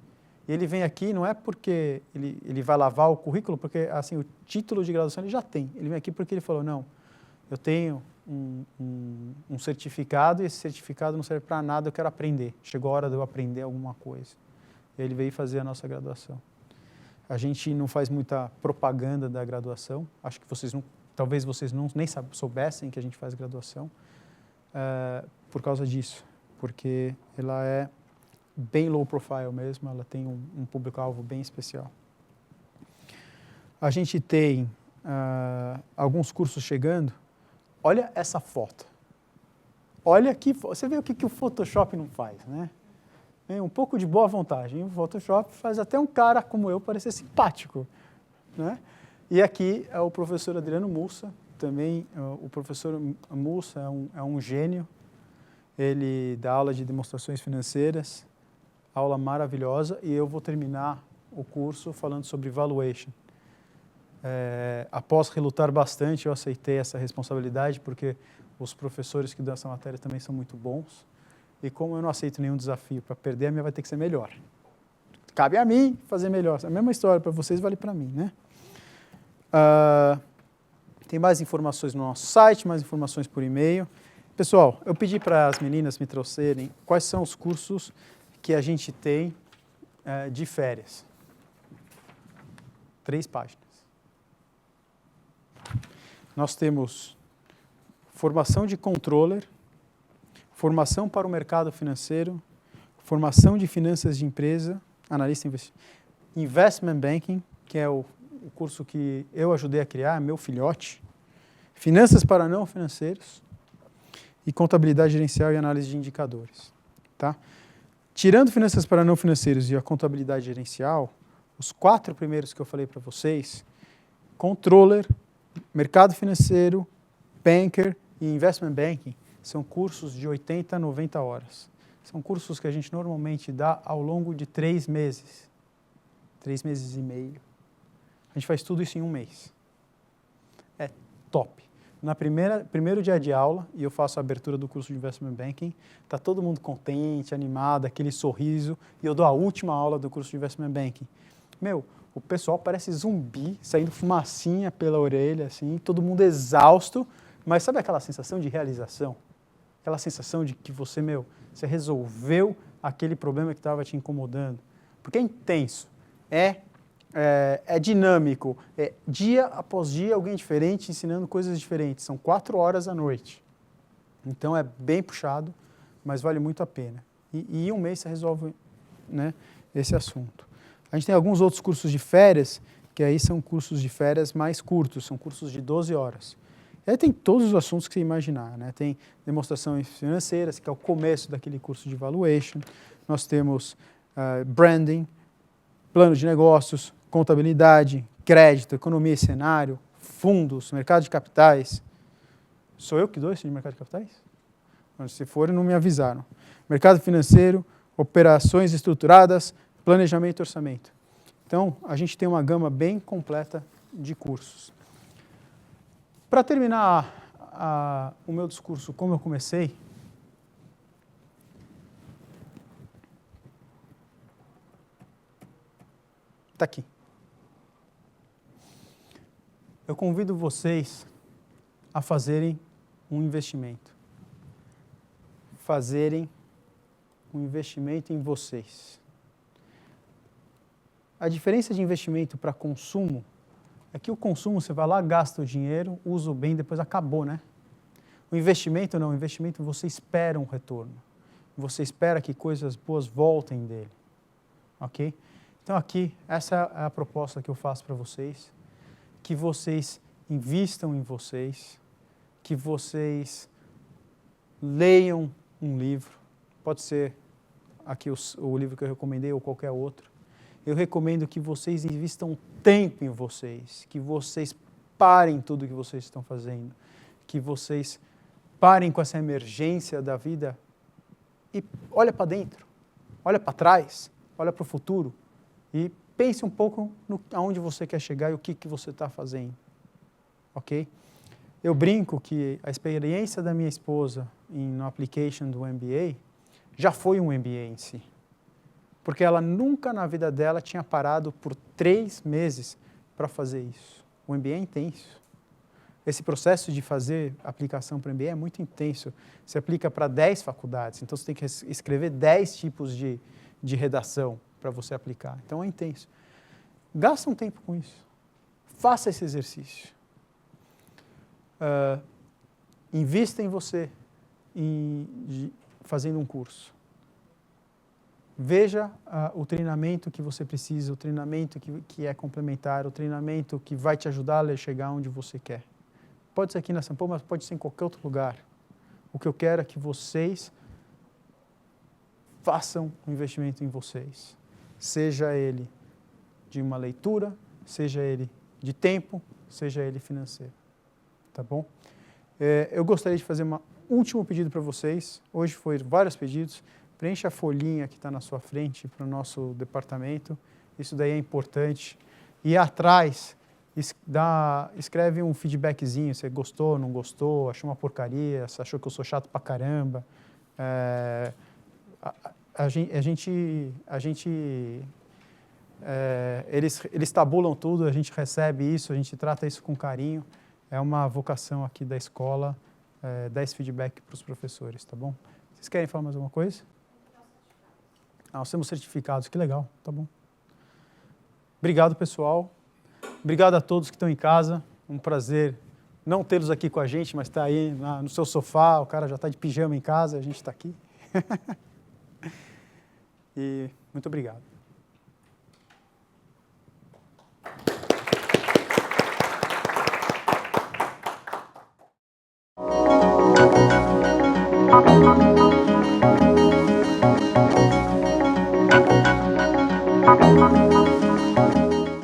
E ele vem aqui não é porque ele vai lavar o currículo, porque assim, o título de graduação ele já tem. Ele vem aqui porque ele falou, não, eu tenho um certificado e esse certificado não serve para nada, eu quero aprender. Chegou a hora de eu aprender alguma coisa. E ele veio fazer a nossa graduação. A gente não faz muita propaganda da graduação. Acho que talvez vocês nem soubessem que a gente faz graduação por causa disso. Porque ela é bem low profile mesmo, ela tem um público-alvo bem especial. A gente tem alguns cursos chegando. Olha essa foto. Olha aqui, você vê o que o Photoshop não faz, né? Um pouco de boa vontade. O Photoshop faz até um cara como eu parecer simpático, né? E aqui é o professor Adriano Mussa, também o professor Mussa é um gênio. Ele dá aula de demonstrações financeiras, aula maravilhosa, e eu vou terminar o curso falando sobre valuation. Após relutar bastante, eu aceitei essa responsabilidade, porque os professores que dão essa matéria também são muito bons, e como eu não aceito nenhum desafio para perder, a minha vai ter que ser melhor. Cabe a mim fazer melhor. A mesma história para vocês vale para mim, né? Tem mais informações no nosso site, mais informações por e-mail. Pessoal, eu pedi para as meninas me trouxerem quais são os cursos que a gente tem de férias. 3 páginas. Nós temos formação de controller, formação para o mercado financeiro, formação de finanças de empresa, analista investment banking, que é o curso que eu ajudei a criar, é meu filhote, finanças para não financeiros e contabilidade gerencial e análise de indicadores. Tá? Tirando finanças para não financeiros e a contabilidade gerencial, os 4 primeiros que eu falei para vocês, controller, mercado financeiro, banker e investment banking, são cursos de 80 a 90 horas. São cursos que a gente normalmente dá ao longo de 3 meses, 3 meses e meio. A gente faz tudo isso em 1 mês. É top. Na primeiro dia de aula, e eu faço a abertura do curso de Investment Banking, está todo mundo contente, animado, aquele sorriso, e eu dou a última aula do curso de Investment Banking. O pessoal parece zumbi, saindo fumacinha pela orelha, assim, todo mundo exausto, mas sabe aquela sensação de realização? Aquela sensação de que você resolveu aquele problema que estava te incomodando. Porque é intenso, é dinâmico, dia após dia alguém diferente ensinando coisas diferentes, são 4 horas à noite. Então é bem puxado, mas vale muito a pena. E em 1 mês você resolve, né, esse assunto. A gente tem alguns outros cursos de férias, que aí são cursos de férias mais curtos, são cursos de 12 horas. E aí tem todos os assuntos que você imaginar, né? Tem demonstrações financeiras, que é o começo daquele curso de valuation. Nós temos branding, plano de negócios, contabilidade, crédito, economia e cenário, fundos, mercado de capitais. Sou eu que dou esse de mercado de capitais? Mas, se for, não me avisaram. Mercado financeiro, operações estruturadas, planejamento e orçamento. Então, a gente tem uma gama bem completa de cursos. Para terminar o meu discurso como eu comecei, está aqui. Eu convido vocês a fazerem um investimento. Fazerem um investimento em vocês. A diferença de investimento para consumo é que o consumo você vai lá, gasta o dinheiro, usa o bem, depois acabou, né? O investimento não, o investimento você espera um retorno. Você espera que coisas boas voltem dele, ok? Então aqui, essa é a proposta que eu faço para vocês, que vocês invistam em vocês, que vocês leiam um livro, pode ser aqui o livro que eu recomendei ou qualquer outro. Eu recomendo que vocês invistam tempo em vocês, que vocês parem tudo o que vocês estão fazendo, que vocês parem com essa emergência da vida e olha para dentro, olha para trás, olha para o futuro e pense um pouco aonde você quer chegar e o que você está fazendo, ok? Eu brinco que a experiência da minha esposa no application do MBA já foi um MBA em si. Porque ela nunca na vida dela tinha parado por 3 meses para fazer isso. O MBA é intenso. Esse processo de fazer aplicação para o MBA é muito intenso. Você aplica para 10 faculdades, então você tem que escrever 10 tipos de redação para você aplicar. Então é intenso. Gasta um tempo com isso. Faça esse exercício. Invista em você fazendo um curso. Veja o treinamento que você precisa, o treinamento que é complementar, o treinamento que vai te ajudar a chegar onde você quer. Pode ser aqui na São Paulo, mas pode ser em qualquer outro lugar. O que eu quero é que vocês façam um investimento em vocês. Seja ele de uma leitura, seja ele de tempo, seja ele financeiro. Tá bom? Eu gostaria de fazer um último pedido para vocês. Hoje foi vários pedidos. Preencha a folhinha que está na sua frente para o nosso departamento. Isso daí é importante. E atrás, escreve um feedbackzinho. Você gostou, não gostou, achou uma porcaria, você achou que eu sou chato pra caramba. Eles tabulam tudo, a gente recebe isso, a gente trata isso com carinho. É uma vocação aqui da escola, dar esse feedback para os professores, tá bom? Vocês querem falar mais alguma coisa? Nós temos certificados, que legal, tá bom. Obrigado, pessoal. Obrigado a todos que estão em casa. Um prazer não tê-los aqui com a gente, mas está aí no seu sofá, o cara já está de pijama em casa, a gente está aqui. E muito obrigado.